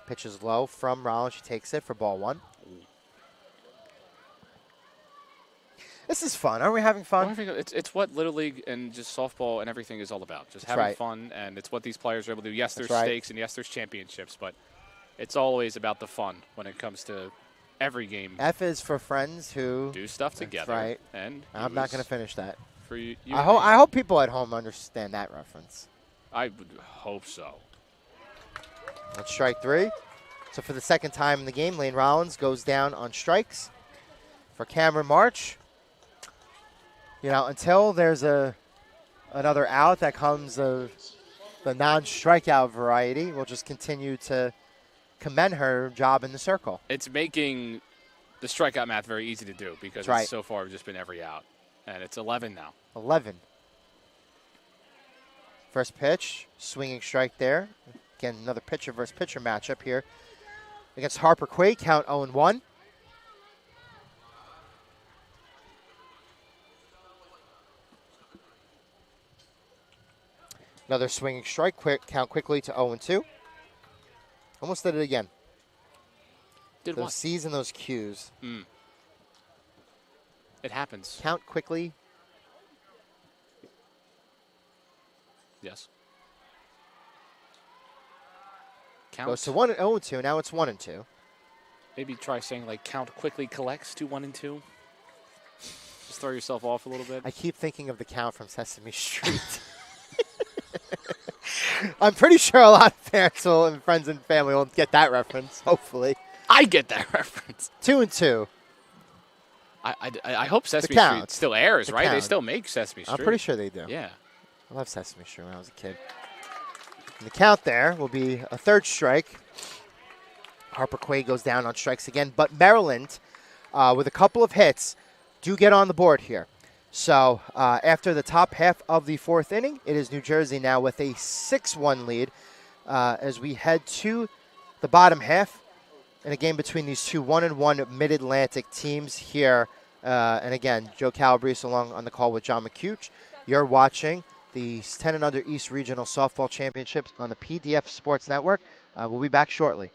Pitch is low from Rollins. She takes it for ball one. This is fun. Aren't we having fun? It's what Little League and just softball and everything is all about. Just having fun, and it's what these players are able to do. Yes, there's stakes, and yes, there's championships, but it's always about the fun when it comes to every game. F is for friends who do stuff together. Right. And I'm not going to finish that. For you I hope people at home understand that reference. I would hope so. That's strike three. So for the second time in the game, Lane Rollins goes down on strikes. For Cameron March, until there's another out that comes of the non-strikeout variety, we'll just continue to commend her job in the circle. It's making the strikeout math very easy to do because it's so far just been every out. And it's 11 now. 11. First pitch, swinging strike there. Again, another pitcher versus pitcher matchup here against Harper Quaid, count 0-1. Another swinging strike, count quickly to 0-2. Almost did it again. Did those what? C's and those Q's. It happens. Count quickly. Yes. Count. Goes to 1-0-2. Now it's 1-2. Maybe try saying like count quickly collects to 1 and 2. Just throw yourself off a little bit. I keep thinking of the count from Sesame Street. I'm pretty sure a lot of parents and friends and family will get that reference, hopefully. I get that reference. 2-2. I hope Sesame Street still airs, right? They still make Sesame Street. I'm pretty sure they do. Yeah. I love Sesame Street when I was a kid. And the count there will be a third strike. Harper Quaid goes down on strikes again. But Maryland, with a couple of hits, do get on the board here. So after the top half of the fourth inning, it is New Jersey now with a 6-1 lead as we head to the bottom half in a game between these two 1-1 Mid-Atlantic teams here. And again, Joe Calabrese along on the call with John McCuch. You're watching the 10 and under East Regional Softball Championships on the PDF Sports Network. We'll be back shortly.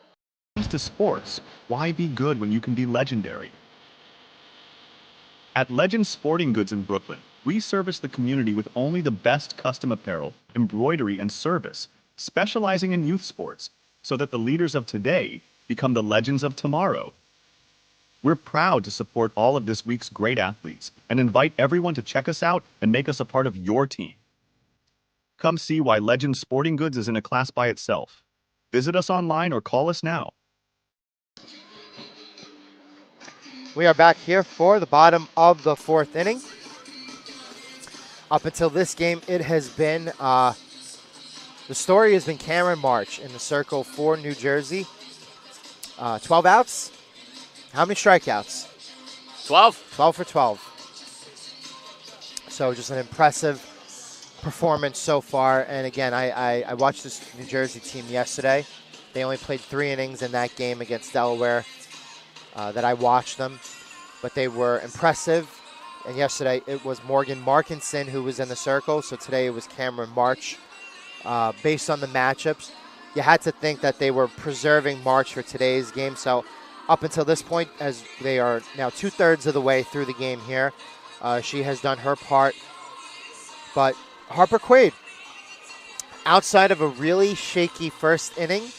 Comes to sports, why be good when you can be legendary? At Legend Sporting Goods in Brooklyn, we service the community with only the best custom apparel, embroidery, and service, specializing in youth sports, so that the leaders of today become the legends of tomorrow. We're proud to support all of this week's great athletes and invite everyone to check us out and make us a part of your team. Come see why Legend Sporting Goods is in a class by itself. Visit us online or call us now. We are back here for the bottom of the fourth inning. Up until this game, it has been, the story has been Cameron March in the circle for New Jersey. 12 outs. How many strikeouts? 12. 12 for 12. So just an impressive performance so far. And again, I watched this New Jersey team yesterday. They only played 3 innings in that game against Delaware. That I watched them, but they were impressive. And yesterday it was Morgan Markinson who was in the circle, so today it was Cameron March. Based on the matchups, you had to think that they were preserving March for today's game. So up until this point, as they are now 2/3 of the way through the game here, she has done her part. But Harper Quaid, outside of a really shaky first inning,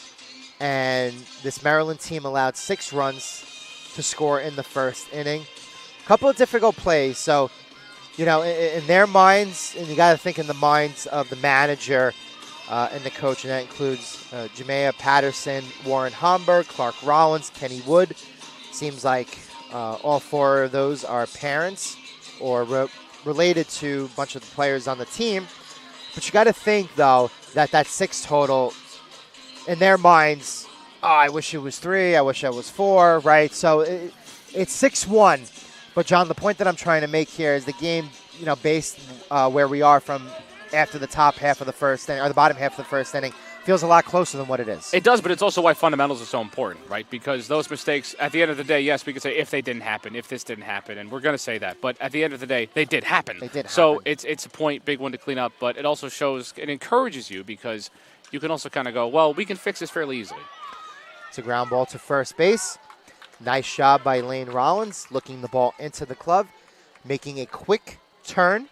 and this Maryland team allowed 6 runs to score in the first inning. A couple of difficult plays. So, in their minds, and you got to think in the minds of the manager and the coach, and that includes Jamea Patterson, Warren Homburg, Clark Rollins, Kenny Wood. Seems like all 4 of those are parents or related to a bunch of the players on the team. But you got to think, though, that 6 total, in their minds, oh, I wish it was 3, I wish it was 4, right? So it's 6-1. But, John, the point that I'm trying to make here is the game, based where we are from after the top half of the first inning, or the bottom half of the first inning, feels a lot closer than what it is. It does, but it's also why fundamentals are so important, right? Because those mistakes, at the end of the day, yes, we could say if they didn't happen, if this didn't happen, and we're going to say that. But at the end of the day, they did happen. They did happen. So it's a big one to clean up, but it also shows, it encourages you because you can also kind of go, well, we can fix this fairly easily. It's a ground ball to first base. Nice job by Lane Rollins, looking the ball into the glove, making a quick turn,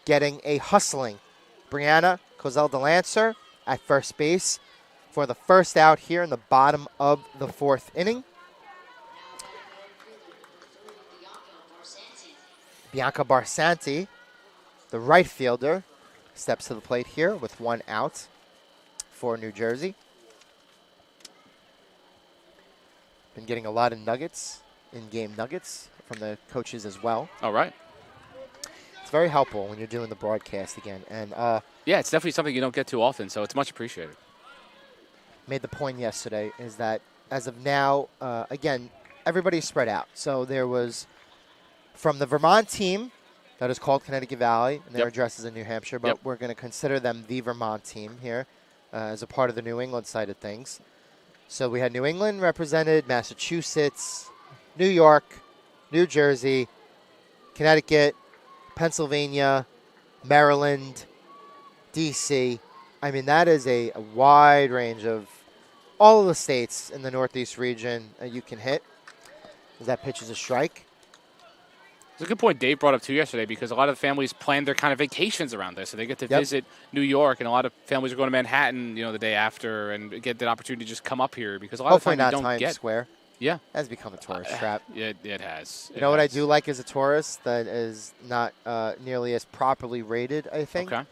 getting a hustling Brianna Cozell DeLancer at first base for the first out here in the bottom of the 4th inning. Bianca Barsanti, the right fielder, steps to the plate here with 1 out for New Jersey. Been getting a lot of nuggets, in-game nuggets, from the coaches as well. All right. It's very helpful when you're doing the broadcast again. And yeah, it's definitely something you don't get too often, so it's much appreciated. Made the point yesterday is that as of now, again, everybody's spread out. So there was from the Vermont team that is called Connecticut Valley, and their address is in New Hampshire, but we're going to consider them the Vermont team here as a part of the New England side of things. So we had New England represented, Massachusetts, New York, New Jersey, Connecticut, Pennsylvania, Maryland, D.C. I mean, that is a wide range of all of the states in the Northeast region you can hit. That pitch is a strike. It's a good point Dave brought up, too, yesterday, because a lot of families plan their kind of vacations around this. So they get to visit New York, and a lot of families are going to Manhattan, the day after, and get that opportunity to just come up here. Because a lot Hopefully of times not you don't Times Square. Yeah. Has become a tourist trap. It has. You know what I do like as a tourist that is not nearly as properly rated, I think? Okay.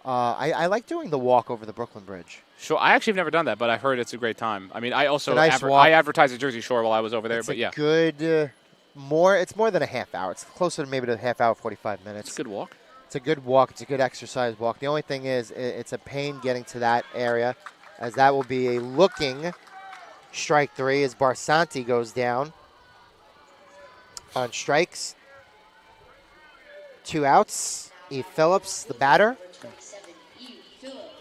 I like doing the walk over the Brooklyn Bridge. Sure. I actually have never done that, but I heard it's a great time. I mean, I also nice I advertised at Jersey Shore while I was over there, It's but a yeah. good... It's more than a half hour. It's closer to maybe to a half hour, 45 minutes. It's a good walk. It's a good walk. It's a good exercise walk. The only thing is it's a pain getting to that area, as that will be a looking strike 3 as Barsanti goes down on strikes. 2 outs. E. Phillips, the batter.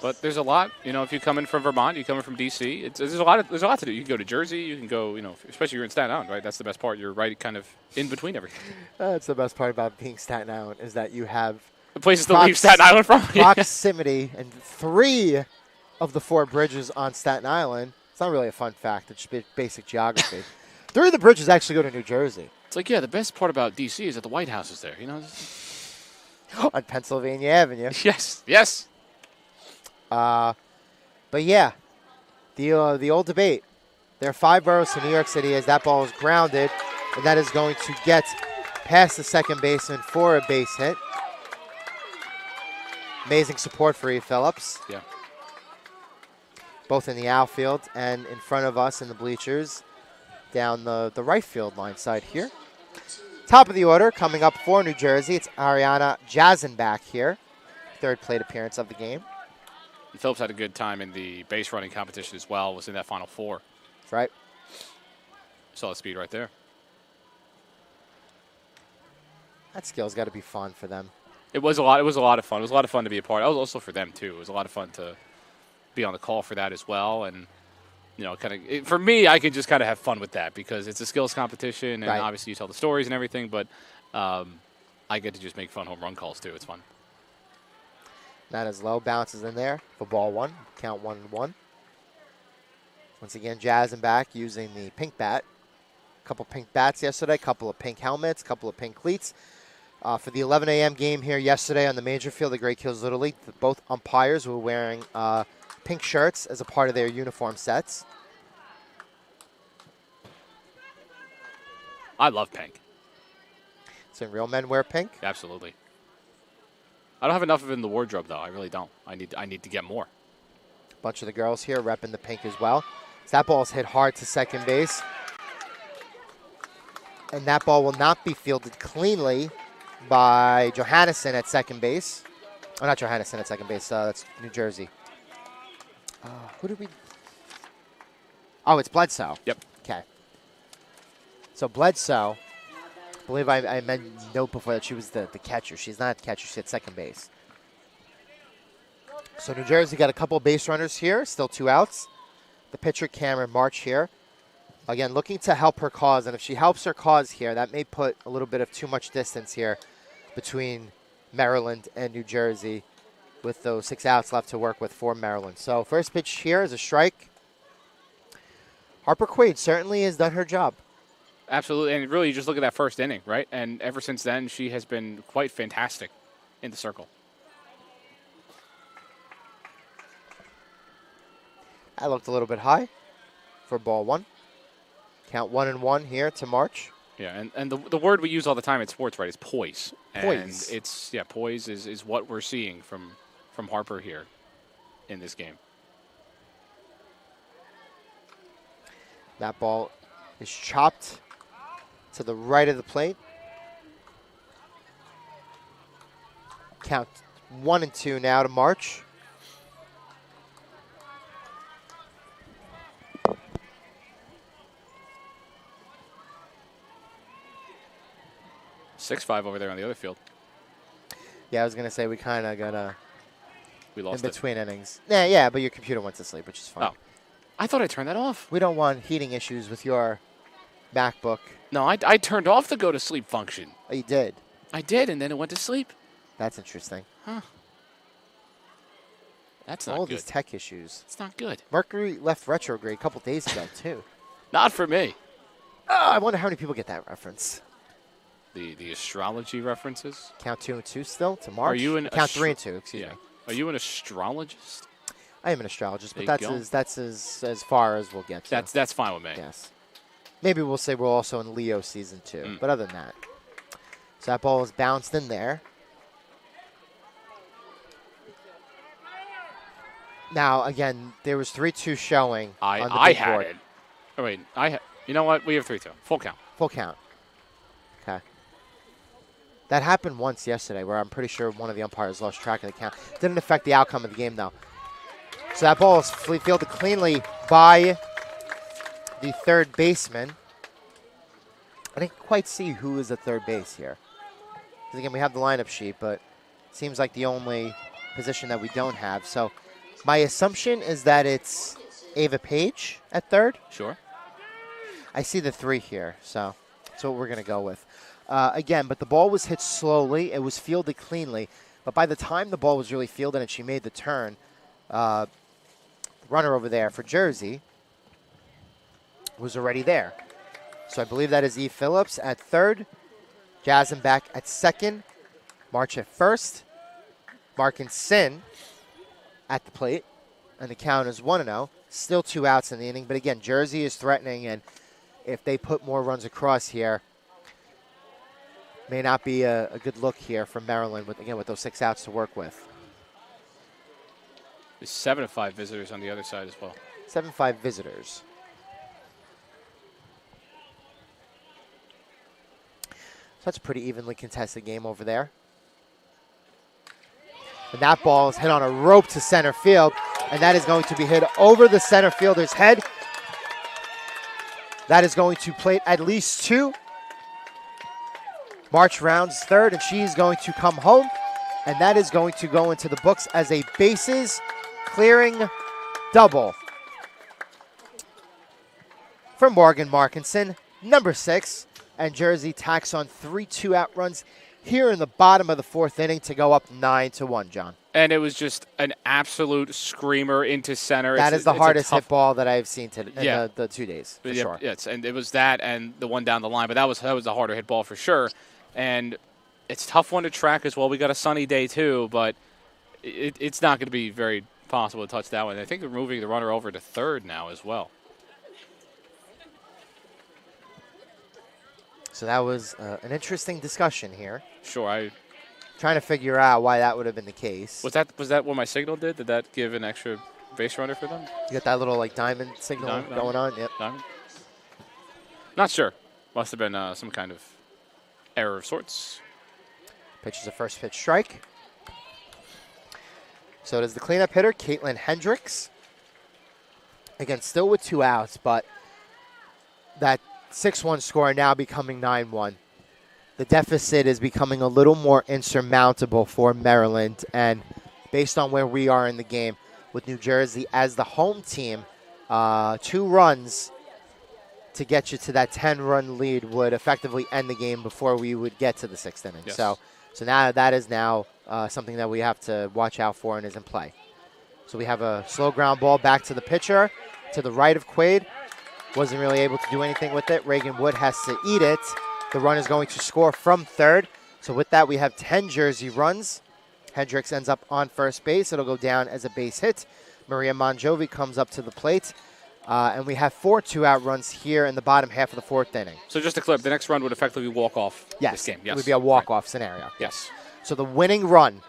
But there's a lot, if you come in from Vermont, you come in from D.C., there's a lot to do. You can go to Jersey, you can go, especially you're in Staten Island, right? That's the best part. You're right kind of in between everything. That's the best part about being Staten Island is that you have the places to leave Staten Island from. Proximity, and 3 of the 4 bridges on Staten Island. It's not really a fun fact. It's just basic geography. 3 of the bridges actually go to New Jersey. It's like, yeah, the best part about D.C. is that the White House is there, On Pennsylvania Avenue. Yes. But yeah, the old debate. There are 5 boroughs to New York City as that ball is grounded, and that is going to get past the second baseman for a base hit. Amazing support for E. Phillips. Yeah. Both in the outfield and in front of us in the bleachers down the right field line side here. Top of the order coming up for New Jersey. It's Ariana Jazenbach here. 3rd plate appearance of the game. And Phillips had a good time in the base running competition as well. Was in that Final 4. That's right. Saw the speed right there. That skill's got to be fun for them. It was a lot of fun. It was a lot of fun to be a part. It was also for them too. It was a lot of fun to be on the call for that as well. And for me, I can just kind of have fun with that because it's a skills competition, and obviously you tell the stories and everything. But I get to just make fun home run calls too. It's fun. Not as low, bounces in there for ball 1. Count 1-1. Once again, Jazenbach using the pink bat. A couple pink bats yesterday, couple of pink helmets, couple of pink cleats. For the 11 a.m. game here yesterday on the major field, the Great Kills Little League, both umpires were wearing pink shirts as a part of their uniform sets. I love pink. So real men wear pink? Absolutely. I don't have enough of it in the wardrobe, though. I really don't. I need to get more. A bunch of the girls here repping the pink as well. So that ball's hit hard to second base. And that ball will not be fielded cleanly by Johannesson at second base. Oh, not Johannesson at second base. That's New Jersey. Who did we? Oh, it's Bledsoe. Yep. Okay. So Bledsoe, I believe I meant note before that she was the catcher. She's not the catcher. She's at second base. So New Jersey got a couple base runners here. Still 2 outs. The pitcher, Cameron March here. Again, looking to help her cause. And if she helps her cause here, that may put a little bit of too much distance here between Maryland and New Jersey with those 6 outs left to work with for Maryland. So first pitch here is a strike. Harper Quaid certainly has done her job. Absolutely, and really, you just look at that first inning, right? And ever since then, she has been quite fantastic in the circle. That looked a little bit high for ball 1. Count 1-1 here to March. Yeah, and the word we use all the time in sports, right, is poise. Poise. And it's, poise is what we're seeing from Harper here in this game. That ball is chopped to the right of the plate. Count 1-2 now to March. .65 over there on the other field. Yeah, I was going to say we kind of got we lost in between innings. Yeah, but your computer went to sleep, which is fine. Oh. I thought I turned that off. We don't want heating issues with your MacBook. No, I turned off the go-to-sleep function. Oh, you did? I did, and then it went to sleep. That's interesting. Huh. That's not All good. these tech issues. It's not good. Mercury left retrograde a couple days ago, too. Not for me. Oh, I wonder how many people get that reference. The astrology references. Count 2-2 still to March. Are you an count 3-2? Excuse me. Are you an astrologist? I am an astrologist, but There that's as far as we'll get to. That's fine with me. Yes. Maybe we'll say we're also in Leo season 2, but other than that. So that ball is bounced in there. Now, again, there was 3-2 showing on the I big had board. it. Oh, wait. You know what? We have 3-2. Full count. Full count. Okay. That happened once yesterday where I'm pretty sure one of the umpires lost track of the count. Didn't affect the outcome of the game, though. So that ball is fielded cleanly by the third baseman. I didn't quite see who is at third base here. Because, again, we have the lineup sheet, but it seems like the only position that we don't have. So my assumption is that it's Ava Page at third. Sure. I see the 3 here, so that's what we're going to go with. Again, but the ball was hit slowly. It was fielded cleanly. But by the time the ball was really fielded and she made the turn, the runner over there for Jersey was already there. So I believe that is E. Phillips at third, Jasmine back at second, March at first, Markinson at the plate, and the count is 1-0. Still 2 outs in the inning, but again, Jersey is threatening, and if they put more runs across here, may not be a good look here from Maryland with those 6 outs to work with. There's 7-5 visitors on the other side as well. 7-5 visitors. So that's a pretty evenly contested game over there. And that ball is hit on a rope to center field, and that is going to be hit over the center fielder's head. That is going to plate at least 2. March rounds third, and she's going to come home, and that is going to go into the books as a bases clearing double for Morgan Markinson, number 6, and Jersey tacks on 3 2-out runs here in the bottom of the 4th inning to go up 9-1, John. And it was just an absolute screamer into center. That is the hardest hit ball that I've seen in the 2 days, for sure. Yes, and it was that and the one down the line, but that was the harder hit ball for sure. And it's a tough one to track as well. We got a sunny day too, but it's not going to be very possible to touch that one. I think they're moving the runner over to third now as well. So that was an interesting discussion here. Sure, trying to figure out why that would have been the case. Was that what my signal did? Did that give an extra base runner for them? You got that little diamond signal going on? Yep. Diamond? Not sure. Must have been some kind of error of sorts. Pitch is a first pitch strike. So does the cleanup hitter, Caitlin Hendricks. Again, still with 2 outs, but that 6-1 score now becoming 9-1. The deficit is becoming a little more insurmountable for Maryland, and based on where we are in the game, with New Jersey as the home team, 2 runs to get you to that 10-run lead would effectively end the game before we would get to the 6th inning. Yes. So now that is now something that we have to watch out for and is in play. So we have a slow ground ball back to the pitcher, to the right of Quaid. Wasn't really able to do anything with it. Reagan Wood has to eat it. The run is going to score from third. So with that, we have 10 Jersey runs. Hendricks ends up on first base. It'll go down as a base hit. Maria Monjovi comes up to the plate. And we have 4 2-out runs here in the bottom half of the 4th inning. So just to clear up, the next run would effectively walk off this game. Yes, it would be a walk-off scenario. Yes. So the winning run,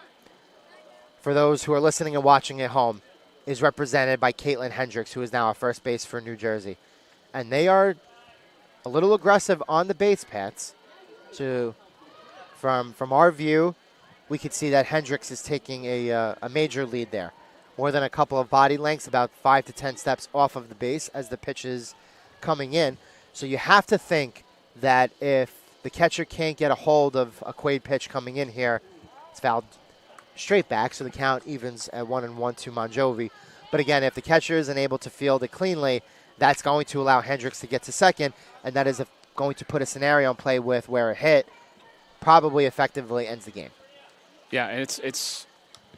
for those who are listening and watching at home, is represented by Caitlin Hendricks, who is now at first base for New Jersey. And they are a little aggressive on the base paths. So from our view, we could see that Hendricks is taking a major lead there. More than a couple of body lengths, about 5 to 10 steps off of the base as the pitch is coming in. So you have to think that if the catcher can't get a hold of a Quaid pitch coming in here, it's fouled straight back, so the count evens at 1-1 to Monjovi. But again, if the catcher isn't able to field it cleanly, that's going to allow Hendricks to get to second, and that is going to put a scenario in play with where a hit probably effectively ends the game. Yeah, and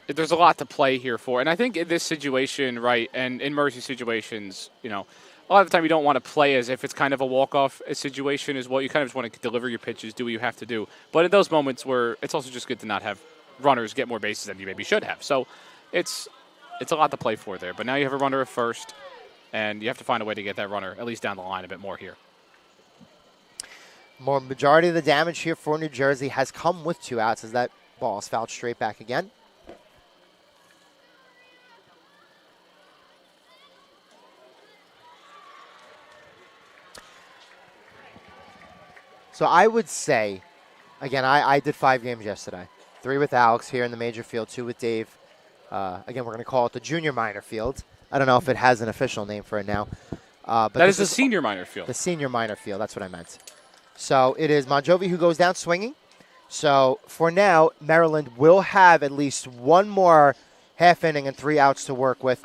there's a lot to play here for. And I think in this situation, right, and in Mercy situations, a lot of the time you don't want to play as if it's kind of a walk-off situation as well. You kind of just want to deliver your pitches, do what you have to do. But in those moments where it's also just good to not have runners get more bases than you maybe should have. So it's a lot to play for there. But now you have a runner at first, and you have to find a way to get that runner at least down the line a bit more here. Majority of the damage here for New Jersey has come with 2 outs as that ball is fouled straight back again. So I would say, again, I did 5 games yesterday. 3 with Alex here in the major field, 2 with Dave. Again, we're going to call it the junior minor field. I don't know if it has an official name for it now. But that is the senior minor field. The senior minor field, that's what I meant. So it is Monjovi who goes down swinging. So for now, Maryland will have at least 1 more half inning and 3 outs to work with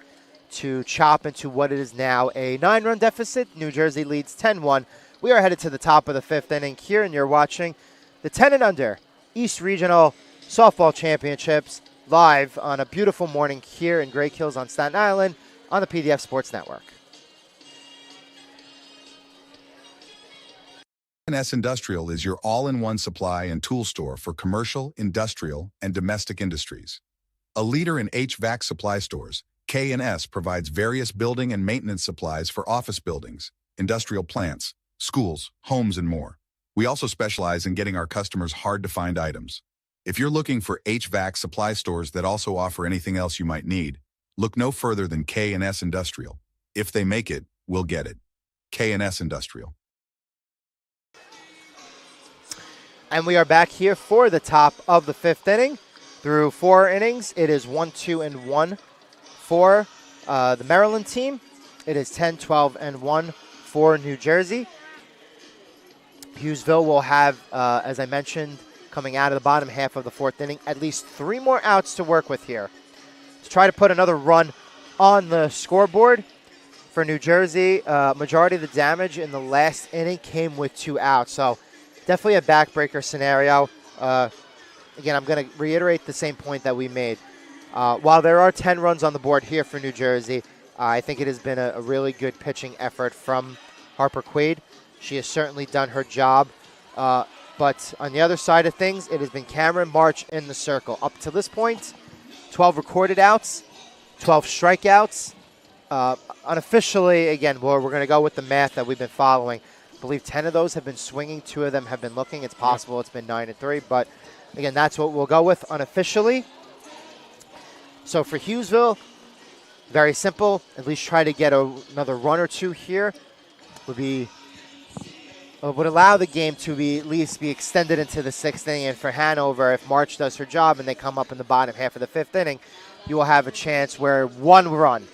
to chop into what it is now a 9-run deficit. New Jersey leads 10-1. We are headed to the top of the 5th inning here, and you're watching the 10 and under East Regional Softball Championships live on a beautiful morning here in Great Hills on Staten Island on the PDF Sports Network. K&S Industrial is your all-in-one supply and tool store for commercial, industrial, and domestic industries. A leader in HVAC supply stores, K&S provides various building and maintenance supplies for office buildings, industrial plants, schools, homes, and more. We also specialize in getting our customers hard-to-find items. If you're looking for HVAC supply stores that also offer anything else you might need, look no further than K&S Industrial. If they make it, we'll get it. K&S Industrial. And we are back here for the top of the 5th inning. Through 4 innings, it is 1-2-1 for the Maryland team. It is 10-12-1 for New Jersey. Hughesville will have, as I mentioned, coming out of the bottom half of the 4th inning, at least 3 more outs to work with here to try to put another run on the scoreboard. For New Jersey, majority of the damage in the last inning came with 2 outs. So definitely a backbreaker scenario. Again, I'm going to reiterate the same point that we made. While there are 10 runs on the board here for New Jersey, I think it has been a really good pitching effort from Harper Quaid. She has certainly done her job. But on the other side of things, it has been Cameron March in the circle. Up to this point, 12 recorded outs, 12 strikeouts. Unofficially, again, we're going to go with the math that we've been following. I believe 10 of those have been swinging, 2 of them have been looking. It's possible it's been 9-3, but again, that's what we'll go with unofficially. So for Hughesville, very simple. At least try to get another run or 2 here. Would allow the game to at least be extended into the 6th inning. And for Hanover, if March does her job and they come up in the bottom half of the 5th inning, you will have a chance where 1 run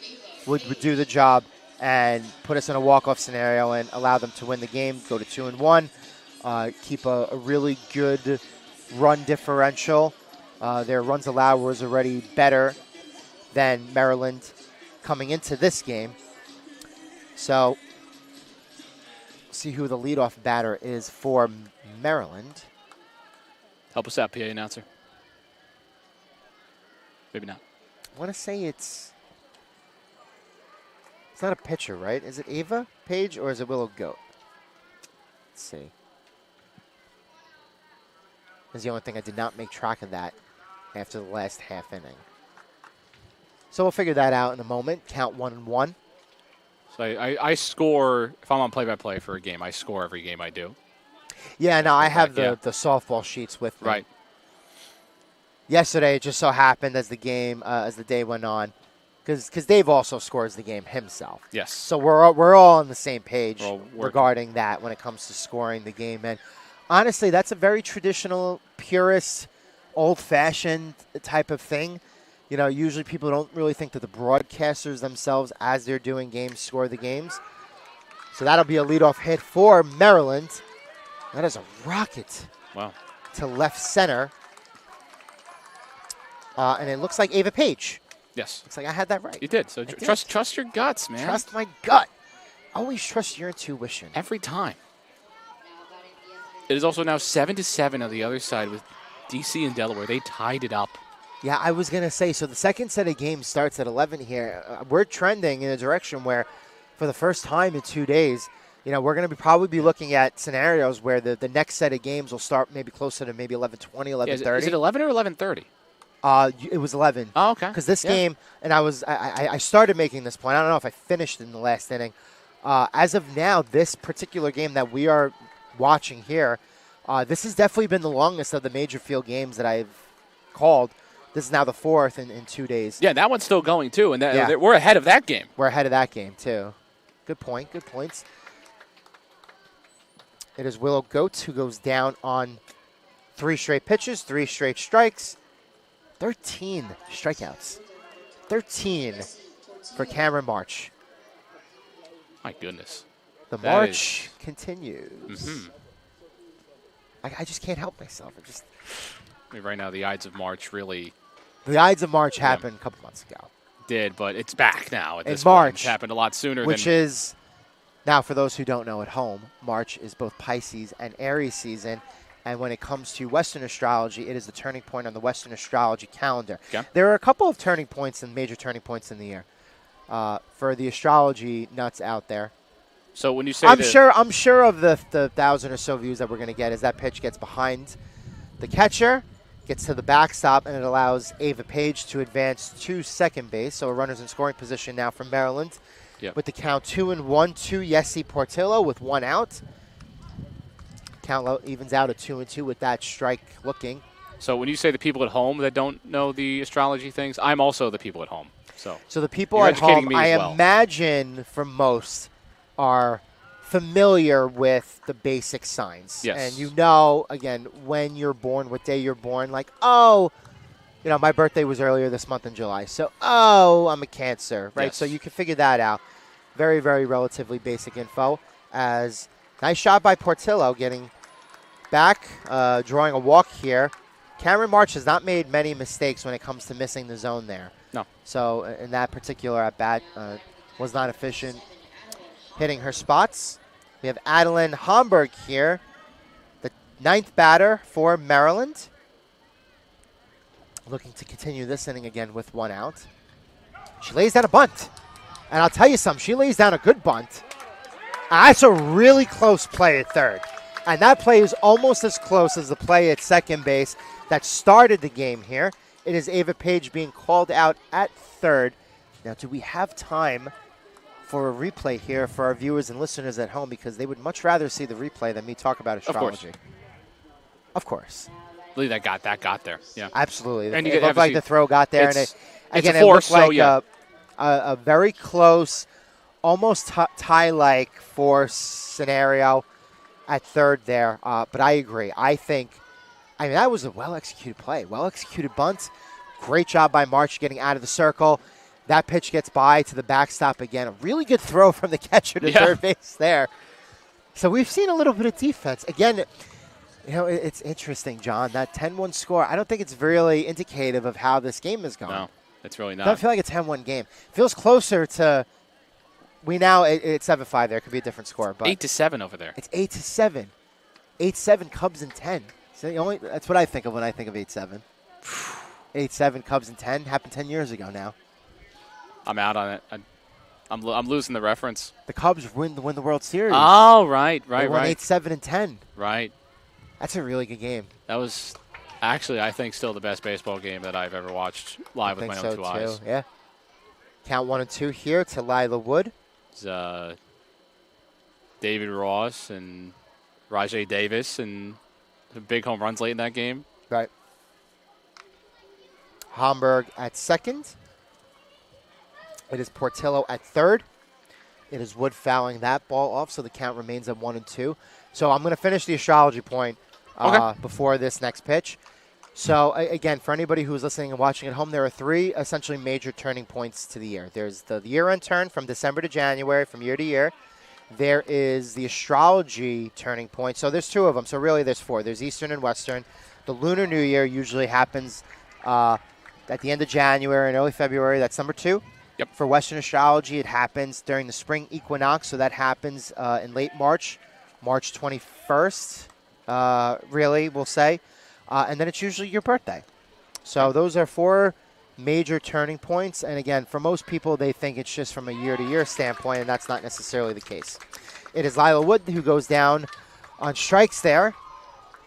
would do the job and put us in a walk-off scenario and allow them to win the game, go to 2-1, keep a really good run differential. Their runs allowed was already better than Maryland coming into this game. So, see who the leadoff batter is for Maryland. Help us out, PA announcer. Maybe not. I want to say it's not a pitcher, right? Is it Ava Page or is it Willow Goat? Let's see. That's the only thing I did not make track of that after the last half inning. So we'll figure that out in a moment. Count 1-1. So I score, if I'm on play-by-play for a game, I score every game I do. Yeah, no, I have Yeah. the softball sheets with me. Right. Yesterday, it just so happened as the day went on, because Dave also scores the game himself. Yes. So we're all on the same page We're all working. regarding that when it comes to scoring the game. And honestly, that's a very traditional, purist, old-fashioned type of thing. You know, usually people don't really think that the broadcasters themselves, as they're doing games, score the games. So that'll be a leadoff hit for Maryland. That is a rocket. Wow. To left center. And it looks like Ava Page. Yes. Looks like I had that right. You did. So trust your guts, man. Trust my gut. Always trust your intuition. Every time. It is also now 7-7 on the other side with DC and Delaware. They tied it up. Yeah, I was going to say, so the second set of games starts at 11 here. We're trending in a direction where, for the first time in 2 days, you know, we're going to probably be looking at scenarios where the next set of games will start maybe closer to maybe 11:20, 11:30. Yeah, is it 11 or 11:30? It was 11. Oh, okay. Because this game, and I started making this point. I don't know if I finished in the last inning. As of now, this particular game that we are watching here, this has definitely been the longest of the major field games that I've called. This is now the fourth in 2 days. Yeah, that one's still going, too, and we're ahead of that game. We're ahead of that game, too. Good point. Good points. It is Willow Goats who goes down on 3 straight pitches, 3 straight strikes, 13 strikeouts. 13 for Cameron March. My goodness. The march continues. Mm-hmm. I just can't help myself. I mean, right now, the Ides of March really The Ides of March happened a couple months ago. did, but it's back now at this March, point. It's happened a lot sooner which than... is, now for those who don't know at home, March is both Pisces and Aries season. And when it comes to Western astrology, it is the turning point on the Western astrology calendar. Okay. There are a couple of turning points and major turning points in the year for the astrology nuts out there. So when you say I'm sure of the 1,000 or so views that we're going to get as that pitch gets behind the catcher, gets to the backstop, and it allows Ava Page to advance to second base. So a runner's in scoring position now from Maryland. Yep. With the count 2-1 to Yessi Portillo with 1 out. Count evens out at 2-2 with that strike looking. So when you say the people at home that don't know the astrology things, I'm also the people at home. So the people you're at home, educating me I as well. imagine for most, are familiar with the basic signs. Yes. And you know, again, when you're born, what day you're born, like, oh, you know, my birthday was earlier this month in July. So, oh, I'm a Cancer, right? Yes. So you can figure that out. Very, very relatively basic info. As nice shot by Portillo getting back, drawing a walk here. Cameron March has not made many mistakes when it comes to missing the zone there. No. So in that particular at-bat, was not efficient hitting her spots. We have Adeline Homburg here, the 9th batter for Maryland. Looking to continue this inning again with 1 out. She lays down a bunt. And I'll tell you something, she lays down a good bunt. That's a really close play at third. And that play is almost as close as the play at second base that started the game here. It is Ava Page being called out at third. Now, do we have time for a replay here for our viewers and listeners at home? Because they would much rather see the replay than me talk about astrology. Of course. I believe that got there. Yeah. Absolutely. And It looked like the throw got there. And it's again, a force, it looked like so a very close, almost tie-like force scenario at third there. But I agree. I mean, that was a well-executed play. Well-executed bunt. Great job by March getting out of the circle. That pitch gets by to the backstop again. A really good throw from the catcher to third base there. So we've seen a little bit of defense. Again, it's interesting, John, that 10-1 score. I don't think it's really indicative of how this game is going. No, it's really not. I don't feel like a 10-1 game. Feels closer to it's 7-5 there. It could be a different score. But 8-7 over there. It's 8-7. 8-7 Cubs and 10. So that's what I think of when I think of 8-7. 8-7 Cubs and 10 happened 10 years ago now. I'm out on it. I'm losing the reference. The Cubs win the World Series. Oh, right. They won 8-7 and 10. Right. That's a really good game. That was actually, I think, still the best baseball game that I've ever watched live with my own two eyes. Yeah. Count 1-2 here to Lila Wood. It's, David Ross and Rajay Davis and the big home runs late in that game. Right. Homburg at second. It is Portillo at third. It is Wood fouling that ball off, so the count remains at 1-2. So I'm going to finish the astrology point before this next pitch. So, again, for anybody who's listening and watching at home, there are 3 essentially major turning points to the year. There's the year-end turn from December to January, from year to year. There is the astrology turning point. So there's 2 of them. So really there's 4. There's Eastern and Western. The Lunar New Year usually happens at the end of January and early February. That's number 2. Yep. For Western astrology, it happens during the spring equinox. So that happens in late March, March 21st, really, we'll say. And then it's usually your birthday. So those are 4 major turning points. And again, for most people, they think it's just from a year-to-year standpoint, and that's not necessarily the case. It is Lila Wood who goes down on strikes there.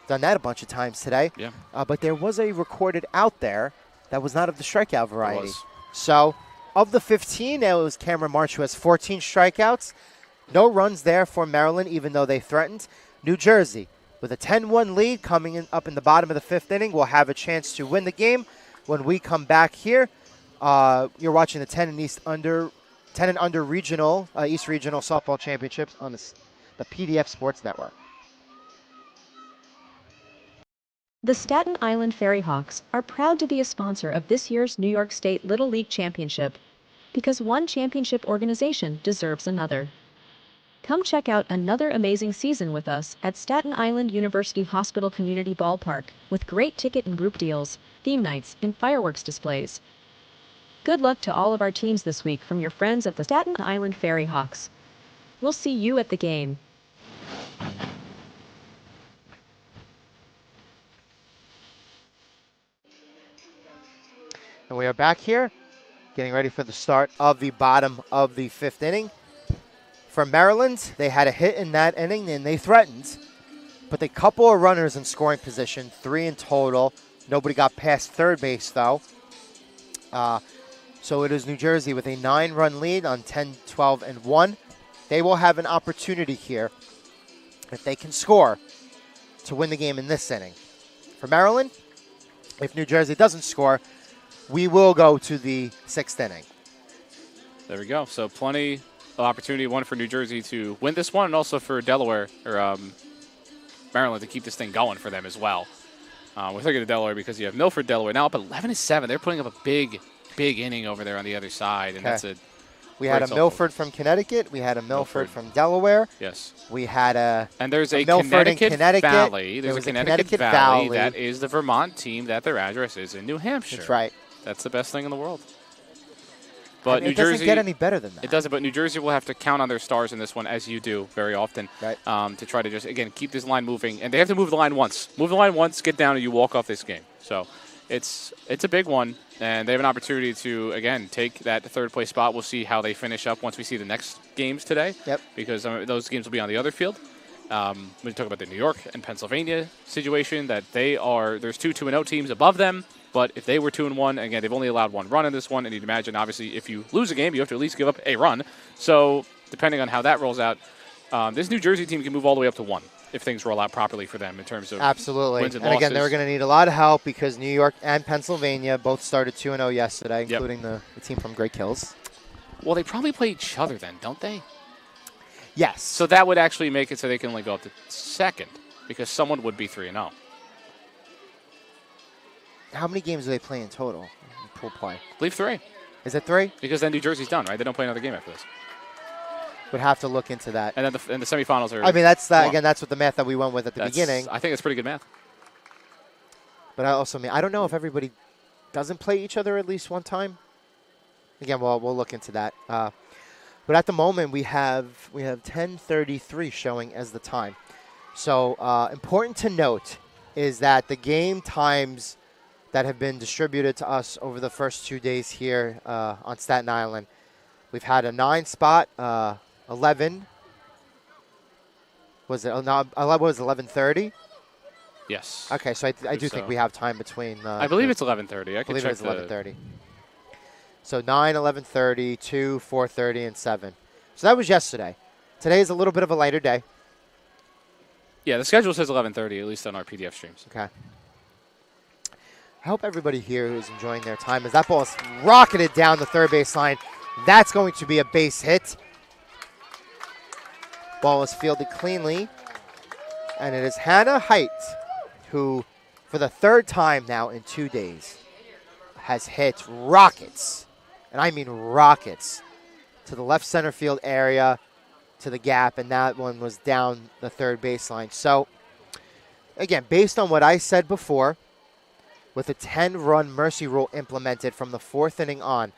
Done that a bunch of times today. Yeah. But there was a recorded out there that was not of the strikeout variety. It was. So of the 15, it was Cameron March who has 14 strikeouts. No runs there for Maryland, even though they threatened. New Jersey, with a 10-1 lead coming up in the bottom of the 5th inning, will have a chance to win the game. When we come back here, you're watching the 10 and under regional, East Regional Softball Championships on the PDF Sports Network. The Staten Island Ferry Hawks are proud to be a sponsor of this year's New York State Little League Championship, because one championship organization deserves another. Come check out another amazing season with us at Staten Island University Hospital Community Ballpark with great ticket and group deals, theme nights, and fireworks displays. Good luck to all of our teams this week from your friends at the Staten Island Ferry Hawks. We'll see you at the game. And we are back here, getting ready for the start of the bottom of the 5th inning. For Maryland, they had a hit in that inning, and they threatened. But they couple of runners in scoring position, 3 in total. Nobody got past third base, though. So it is New Jersey with a 9-run lead on 10, 12, and 1. They will have an opportunity here, if they can score, to win the game in this inning. For Maryland, if New Jersey doesn't score, we will go to the 6th inning. There we go. So plenty of opportunity, one for New Jersey to win this one, and also for Delaware or Maryland to keep this thing going for them as well. We're thinking of Delaware because you have Milford, Delaware now up 11-7. They're putting up a big inning over there on the other side, and that's a. We had a Milford from Connecticut. We had a Milford from Delaware. Yes. We had a there's a Milford in Connecticut Valley. Valley. There's a Connecticut Valley that is the Vermont team that their address is in New Hampshire. That's right. That's the best thing in the world. But New Jersey doesn't get any better than that. It doesn't, but New Jersey will have to count on their stars in this one, as you do very often, right. To try to just, again, keep this line moving. And they have to move the line once. Move the line once, get down, and you walk off this game. So it's a big one, and they have an opportunity to, again, take that third-place spot. We'll see how they finish up once we see the next games today. Yep. Because those games will be on the other field. We talk about the New York and Pennsylvania situation, that there's 2 2-0 teams above them. But if they were 2-1, again, they've only allowed 1 run in this one. And you'd imagine, obviously, if you lose a game, you have to at least give up a run. So depending on how that rolls out, this New Jersey team can move all the way up to 1 if things roll out properly for them in terms of absolutely. Wins and losses. Again, they're going to need a lot of help because New York and Pennsylvania both started 2-0 yesterday, Yep. including the team from Great Kills. Well, they probably play each other then, don't they? Yes. So that would actually make it so they can only go up to 2nd because someone would be 3-0. How many games do they play in total? Pool play. I believe 3. Is it 3? Because then New Jersey's done, right? They don't play another game after this. Would have to look into that. And then the semifinals are. I mean, that's one. again. That's what the math that we went with at the beginning. I think that's pretty good math. But I also mean, I don't know if everybody doesn't play each other at least one time. Again, we'll look into that. But at the moment, we have 10:33 showing as the time. So important to note is that the game times that have been distributed to us over the first 2 days here on Staten Island, we've had a 9 spot, 11. Was it? No, 11 was 11:30. Yes. Okay, so I do think we have time between. I believe it's 11:30. I believe check it's 11:30. So 9, 11:30, 2, 4:30, and 7. So that was yesterday. Today is a little bit of a lighter day. Yeah, the schedule says 11:30, at least on our PDF streams. Okay. I hope everybody here is enjoying their time as that ball is rocketed down the third base line. That's going to be a base hit. Ball is fielded cleanly. And it is Hannah Height who, for the third time now in 2 days, has hit rockets, and I mean rockets, to the left center field area, to the gap, and that one was down the third baseline. So, again, based on what I said before, with a 10-run mercy rule implemented from the 4th inning on,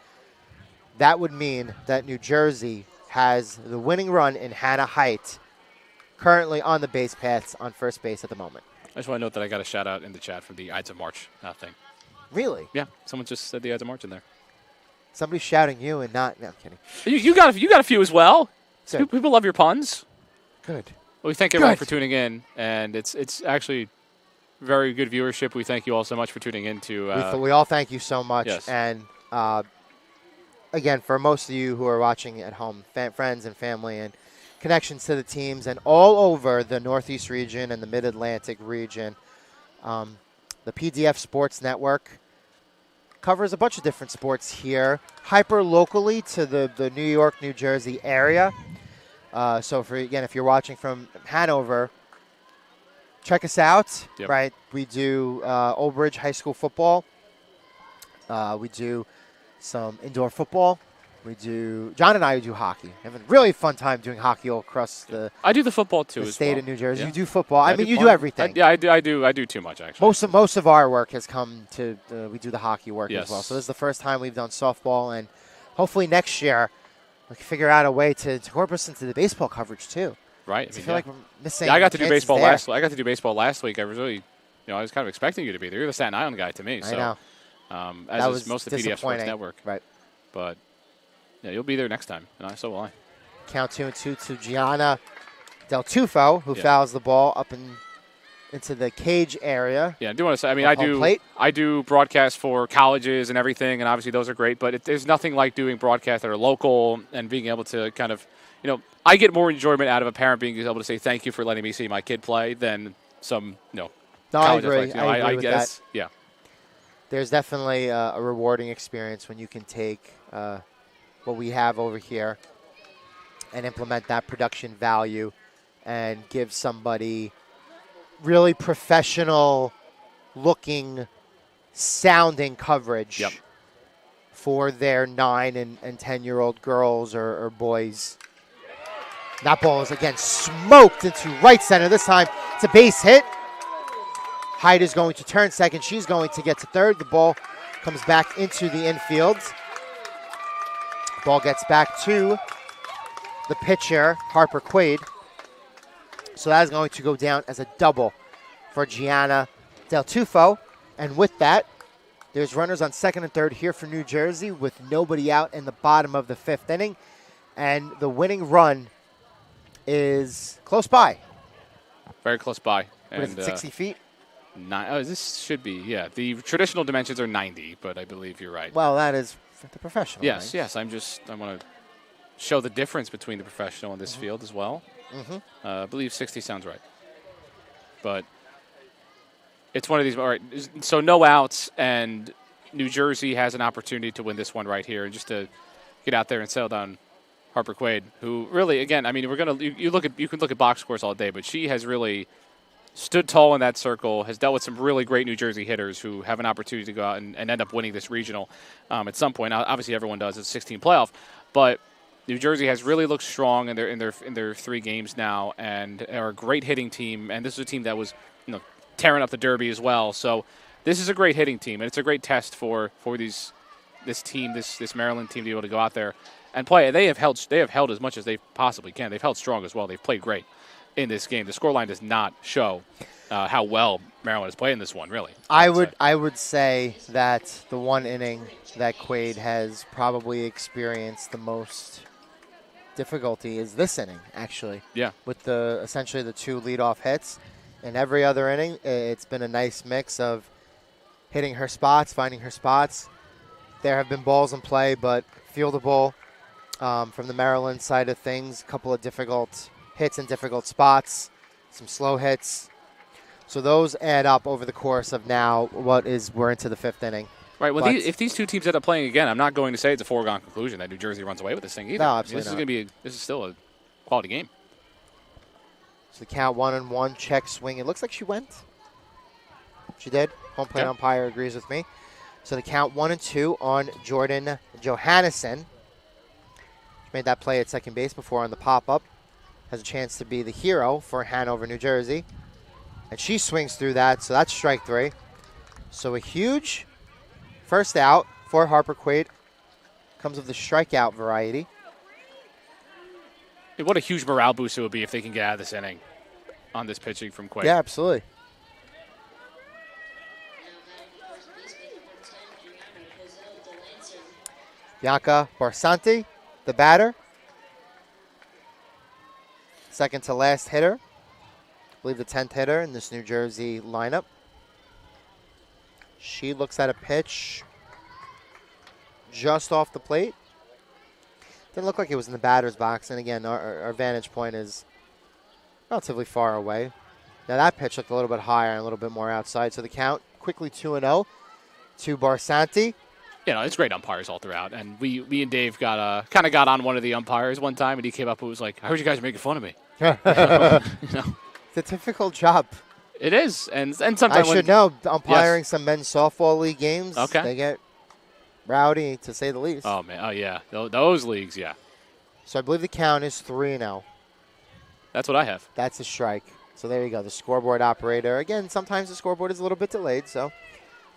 that would mean that New Jersey has the winning run in Hannah Height currently on the base paths on first base at the moment. I just want to note that I got a shout-out in the chat from the Ides of March thing. Really? Yeah, someone just said the Ides of March in there. Somebody's shouting you and not. No, I'm kidding. You got a few as well. Good. People love your puns. Good. Well, we thank everyone for tuning in, and it's actually very good viewership. We thank you all so much for tuning in to. We all thank you so much. Yes. And again, for most of you who are watching at home, friends and family and connections to the teams and all over the Northeast region and the Mid-Atlantic region, the PDF Sports Network covers a bunch of different sports here, hyper locally to the New York, New Jersey area. So if you're watching from Hanover, check us out. Yep. Right, we do Old Bridge High School football. We do some indoor football. John and I do hockey. Having a really fun time doing hockey all across the. I do the football too. The as state well. of New Jersey. Yeah. You do football. I mean, you do fun. everything. I do too much actually. Most of our work has come to we do the hockey work Yes. as well. So this is the first time we've done softball, and hopefully next year we can figure out a way to incorporate us into the baseball coverage too. Right. I feel like we're missing. Yeah, I got to do chances baseball there. I got to do baseball last week. I was really, I was kind of expecting you to be there. You're the Staten Island guy to me. I So, know. As That is was most of the PDF Sports disappointing. Network. Right. But yeah, you'll be there next time, and so will I. Count 2-2 to Gianna Del Tufo, who Yeah. fouls the ball up into the cage area. Yeah, I do want to say. I mean, Of home plate. I do broadcasts for colleges and everything, and obviously those are great. But there's nothing like doing broadcasts that are local and being able to kind of, I get more enjoyment out of a parent being able to say thank you for letting me see my kid play than some, No, I college agree. athletics. I agree with guess, that. yeah. There's definitely a rewarding experience when you can take what we have over here and implement that production value and give somebody really professional looking sounding coverage Yep. for their 9 and 10-year-old girls or boys. That ball is again smoked into right center. This time it's a base hit. Hyde is going to turn second. She's going to get to third. The ball comes back into the infield. Ball gets back to the pitcher, Harper Quaid. So that is going to go down as a double for Gianna Del Tufo. And with that, there's runners on second and third here for New Jersey with nobody out in the bottom of the 5th inning. And the winning run is close by. Very close by. What is And, it, 60 feet? This should be, yeah. The traditional dimensions are 90, but I believe you're right. Well, that is for the professional. Yes, right? yes. I want to show the difference between the professional and this field as well. I believe 60 sounds right. But it's one of these. All right, so no outs, and New Jersey has an opportunity to win this one right here, and just to get out there and settle down Harper Quaid, who really, again, I mean, you can look at box scores all day, but she has really stood tall in that circle, has dealt with some really great New Jersey hitters who have an opportunity to go out and end up winning this regional at some point. Now, obviously, everyone does. It's a 16 playoff, but New Jersey has really looked strong in their 3 games now, and are a great hitting team. And this is a team that was tearing up the Derby as well. So this is a great hitting team, and it's a great test for this team, this Maryland team, to be able to go out there and play. They have held as much as they possibly can. They've held strong as well. They've played great in this game. The scoreline does not show how well Maryland has played in this one, really. I would say that the one inning that Quaid has probably experienced the most difficulty is this inning, actually. Yeah. With essentially the 2 leadoff hits. In every other inning, it's been a nice mix of hitting her spots, finding her spots. There have been balls in play, but fieldable from the Maryland side of things. A couple of difficult hits in difficult spots, some slow hits. So those add up over the course of now we're into the 5th inning. Right. Well, if these 2 teams end up playing again, I'm not going to say it's a foregone conclusion that New Jersey runs away with this thing either. No, absolutely not. This is still a quality game. So the count 1-1, check swing. It looks like she went. She did. Home plate umpire agrees with me. So the count 1-2 on Jordan Johannesson. She made that play at second base before on the pop-up. Has a chance to be the hero for Hanover, New Jersey. And she swings through that, so that's strike 3. So a huge first out for Harper Quaid. Comes of the strikeout variety. Hey, what a huge morale boost it would be if they can get out of this inning on this pitching from Quaid. Yeah, absolutely. Bianca Barsanti, the batter. Second to last hitter. I believe the 10th hitter in this New Jersey lineup. She looks at a pitch just off the plate. Didn't look like it was in the batter's box. And again, our vantage point is relatively far away. Now that pitch looked a little bit higher and a little bit more outside. So the count quickly 2-0 to Barsanti. It's great umpires all throughout. And me and Dave kind of got on one of the umpires one time, and he came up and was like, "I heard you guys are making fun of me." It's a difficult job. It is, and sometimes I should know. Umpiring some men's softball league games, okay, they get rowdy to say the least. Oh man, oh yeah, those leagues, yeah. So I believe the count is 3-0. That's what I have. That's a strike. So there you go. The scoreboard operator. Again, sometimes the scoreboard is a little bit delayed, so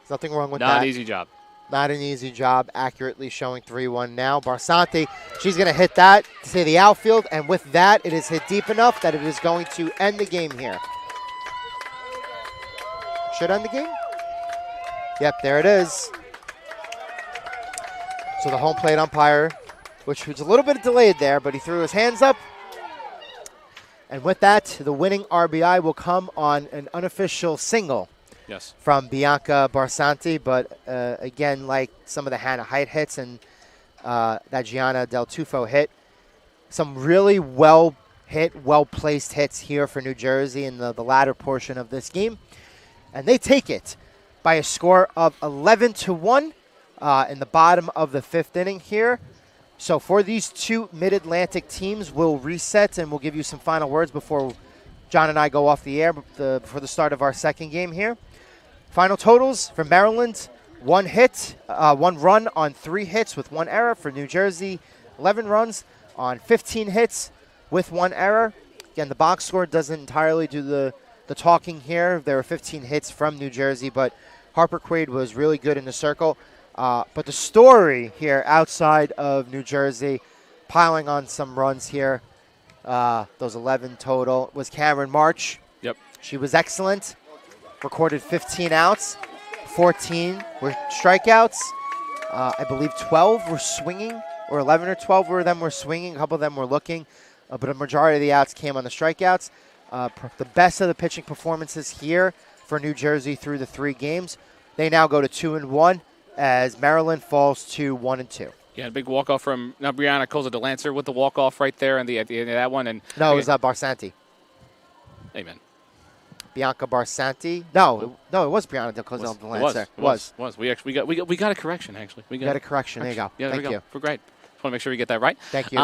there's nothing wrong with that. Not an easy job. Not an easy job. Accurately showing 3-1 now. Barsanti, she's going to hit that to the outfield, and with that, it is hit deep enough that it is going to end the game here. Should end the game? Yep, there it is. So the home plate umpire, which was a little bit delayed there, but he threw his hands up. And with that, the winning RBI will come on an unofficial single. Yes. From Bianca Barsanti, but again, like some of the Hannah Height hits and that Gianna Del Tufo hit, some really well-placed hits here for New Jersey in the latter portion of this game. And they take it by a score of 11-1 in the bottom of the 5th inning here. So for these 2 Mid-Atlantic teams, we'll reset and we'll give you some final words before John and I go off the air before the start of our second game here. Final totals for Maryland, 1 run on 3 hits with 1 error. For New Jersey, 11 runs on 15 hits with 1 error. Again, the box score doesn't entirely do the talking here. There were 15 hits from New Jersey, but Harper Quaid was really good in the circle. But the story here outside of New Jersey, piling on some runs here, those 11 total, was Cameron March. Yep. She was excellent. Recorded 15 outs, 14 were strikeouts. I believe 12 were swinging, or 11 or 12 of them were swinging. A couple of them were looking, but a majority of the outs came on the strikeouts. The best of the pitching performances here for New Jersey through the 3 games. They now go to 2-1 as Maryland falls to 1-2. Yeah, a big walk-off from Brianna Colza-DeLancer with the walk-off right there at the end of that one. And no, it was Barsanti. Amen. Bianca Barsanti. No, it was Brianna DeLancer. It was. We got a correction, actually. We got a correction. There you go. Yeah, Thank you. We're great. Want to make sure we get that right. Thank you.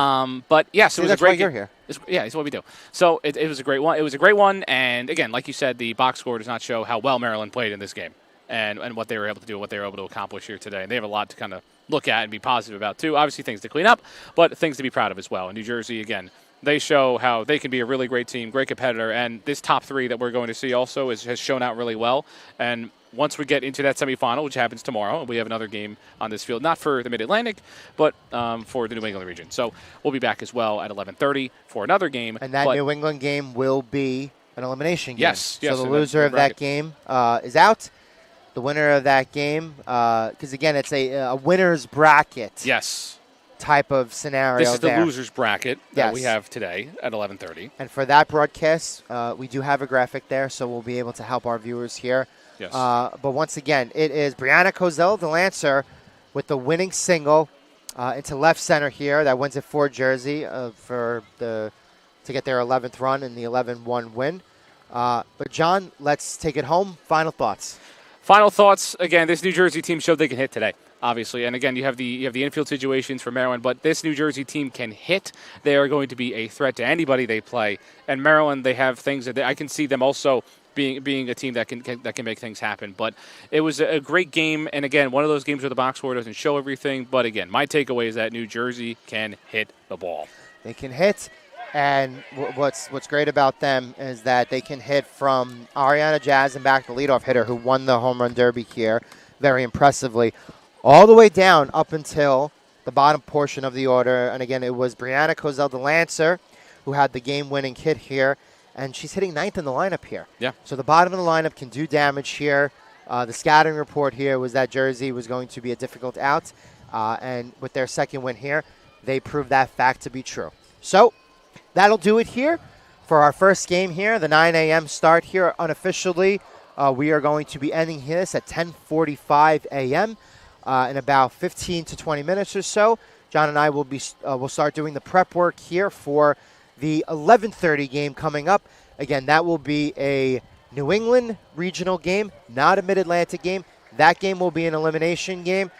But yes, See, it was that's a great why you're game. here. It's what we do. So it was a great one. It was a great one, and again, like you said, the box score does not show how well Maryland played in this game, and what they were able to do, what they were able to accomplish here today. And they have a lot to kind of look at and be positive about too. Obviously, things to clean up, but things to be proud of as well. And New Jersey, again, they show how they can be a really great team, great competitor, and this top three that we're going to see also has shown out really well. And once we get into that semifinal, which happens tomorrow, we have another game on this field, not for the Mid-Atlantic, but for the New England region. So we'll be back as well at 11:30 for another game. And that New England game will be an elimination game. Yes. So the loser of that game is out. The winner of that game, because again, it's a winner's bracket. Yes. Type of scenario. This is the there. loser's bracket that we have today at 11:30. And for that broadcast, we do have a graphic there, so we'll be able to help our viewers here. Yes. But once again, it is Brianna Kozel, the Lancer, with the winning single into left center here. That wins it for Jersey to get their 11th run and the 11-1 win. But John, let's take it home. Final thoughts. Final thoughts. Again, this New Jersey team showed they can hit today, obviously. And again, you have the infield situations for Maryland, but this New Jersey team can hit. They are going to be a threat to anybody they play. And Maryland, they have things that I can see them also being a team that can make things happen. But it was a great game, and again, one of those games where the box score doesn't show everything. But again, my takeaway is that New Jersey can hit the ball. They can hit, and what's great about them is that they can hit from Ariana Jazz and back, the leadoff hitter who won the home run derby here very impressively, all the way down up until the bottom portion of the order. And again, it was Brianna Kozel, the Lancer, who had the game-winning hit here. And she's hitting ninth in the lineup here. Yeah. So the bottom of the lineup can do damage here. The scouting report here was that Jersey was going to be a difficult out. And with their second win here, they proved that fact to be true. So that'll do it here for our first game here, the 9 a.m. start here unofficially. We are going to be ending this at 10:45 a.m. In about 15 to 20 minutes or so. John and I will start doing the prep work here for the 11:30 game coming up. Again, that will be a New England regional game, not a Mid-Atlantic game. That game will be an elimination game.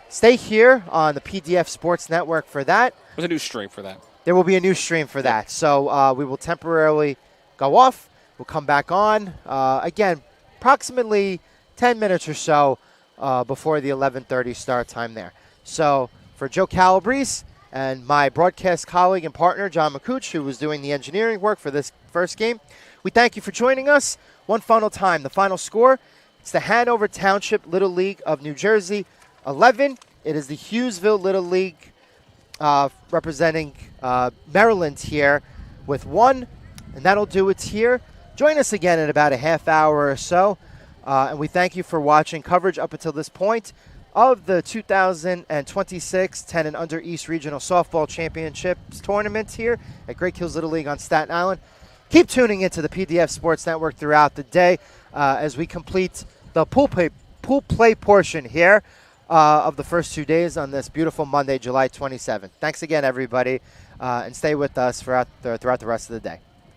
Stay here on the PDF Sports Network for that. There's a new stream for that. There will be a new stream for that. So we will temporarily go off. We'll come back on. Again, approximately 10 minutes or so before the 11:30 start time there. So for Joe Calabrese and my broadcast colleague and partner, John McCooch, who was doing the engineering work for this first game, we thank you for joining us. One final time, the final score, it's the Hanover Township Little League of New Jersey, 11. It is the Hughesville Little League representing Maryland here with 1. And that'll do it here. Join us again in about a half hour or so. And we thank you for watching coverage up until this point of the 2026 10 and Under East Regional Softball Championships Tournament here at Great Hills Little League on Staten Island. Keep tuning into the PDF Sports Network throughout the day as we complete the pool play portion here of the first 2 days on this beautiful Monday, July 27th. Thanks again, everybody, and stay with us throughout the rest of the day.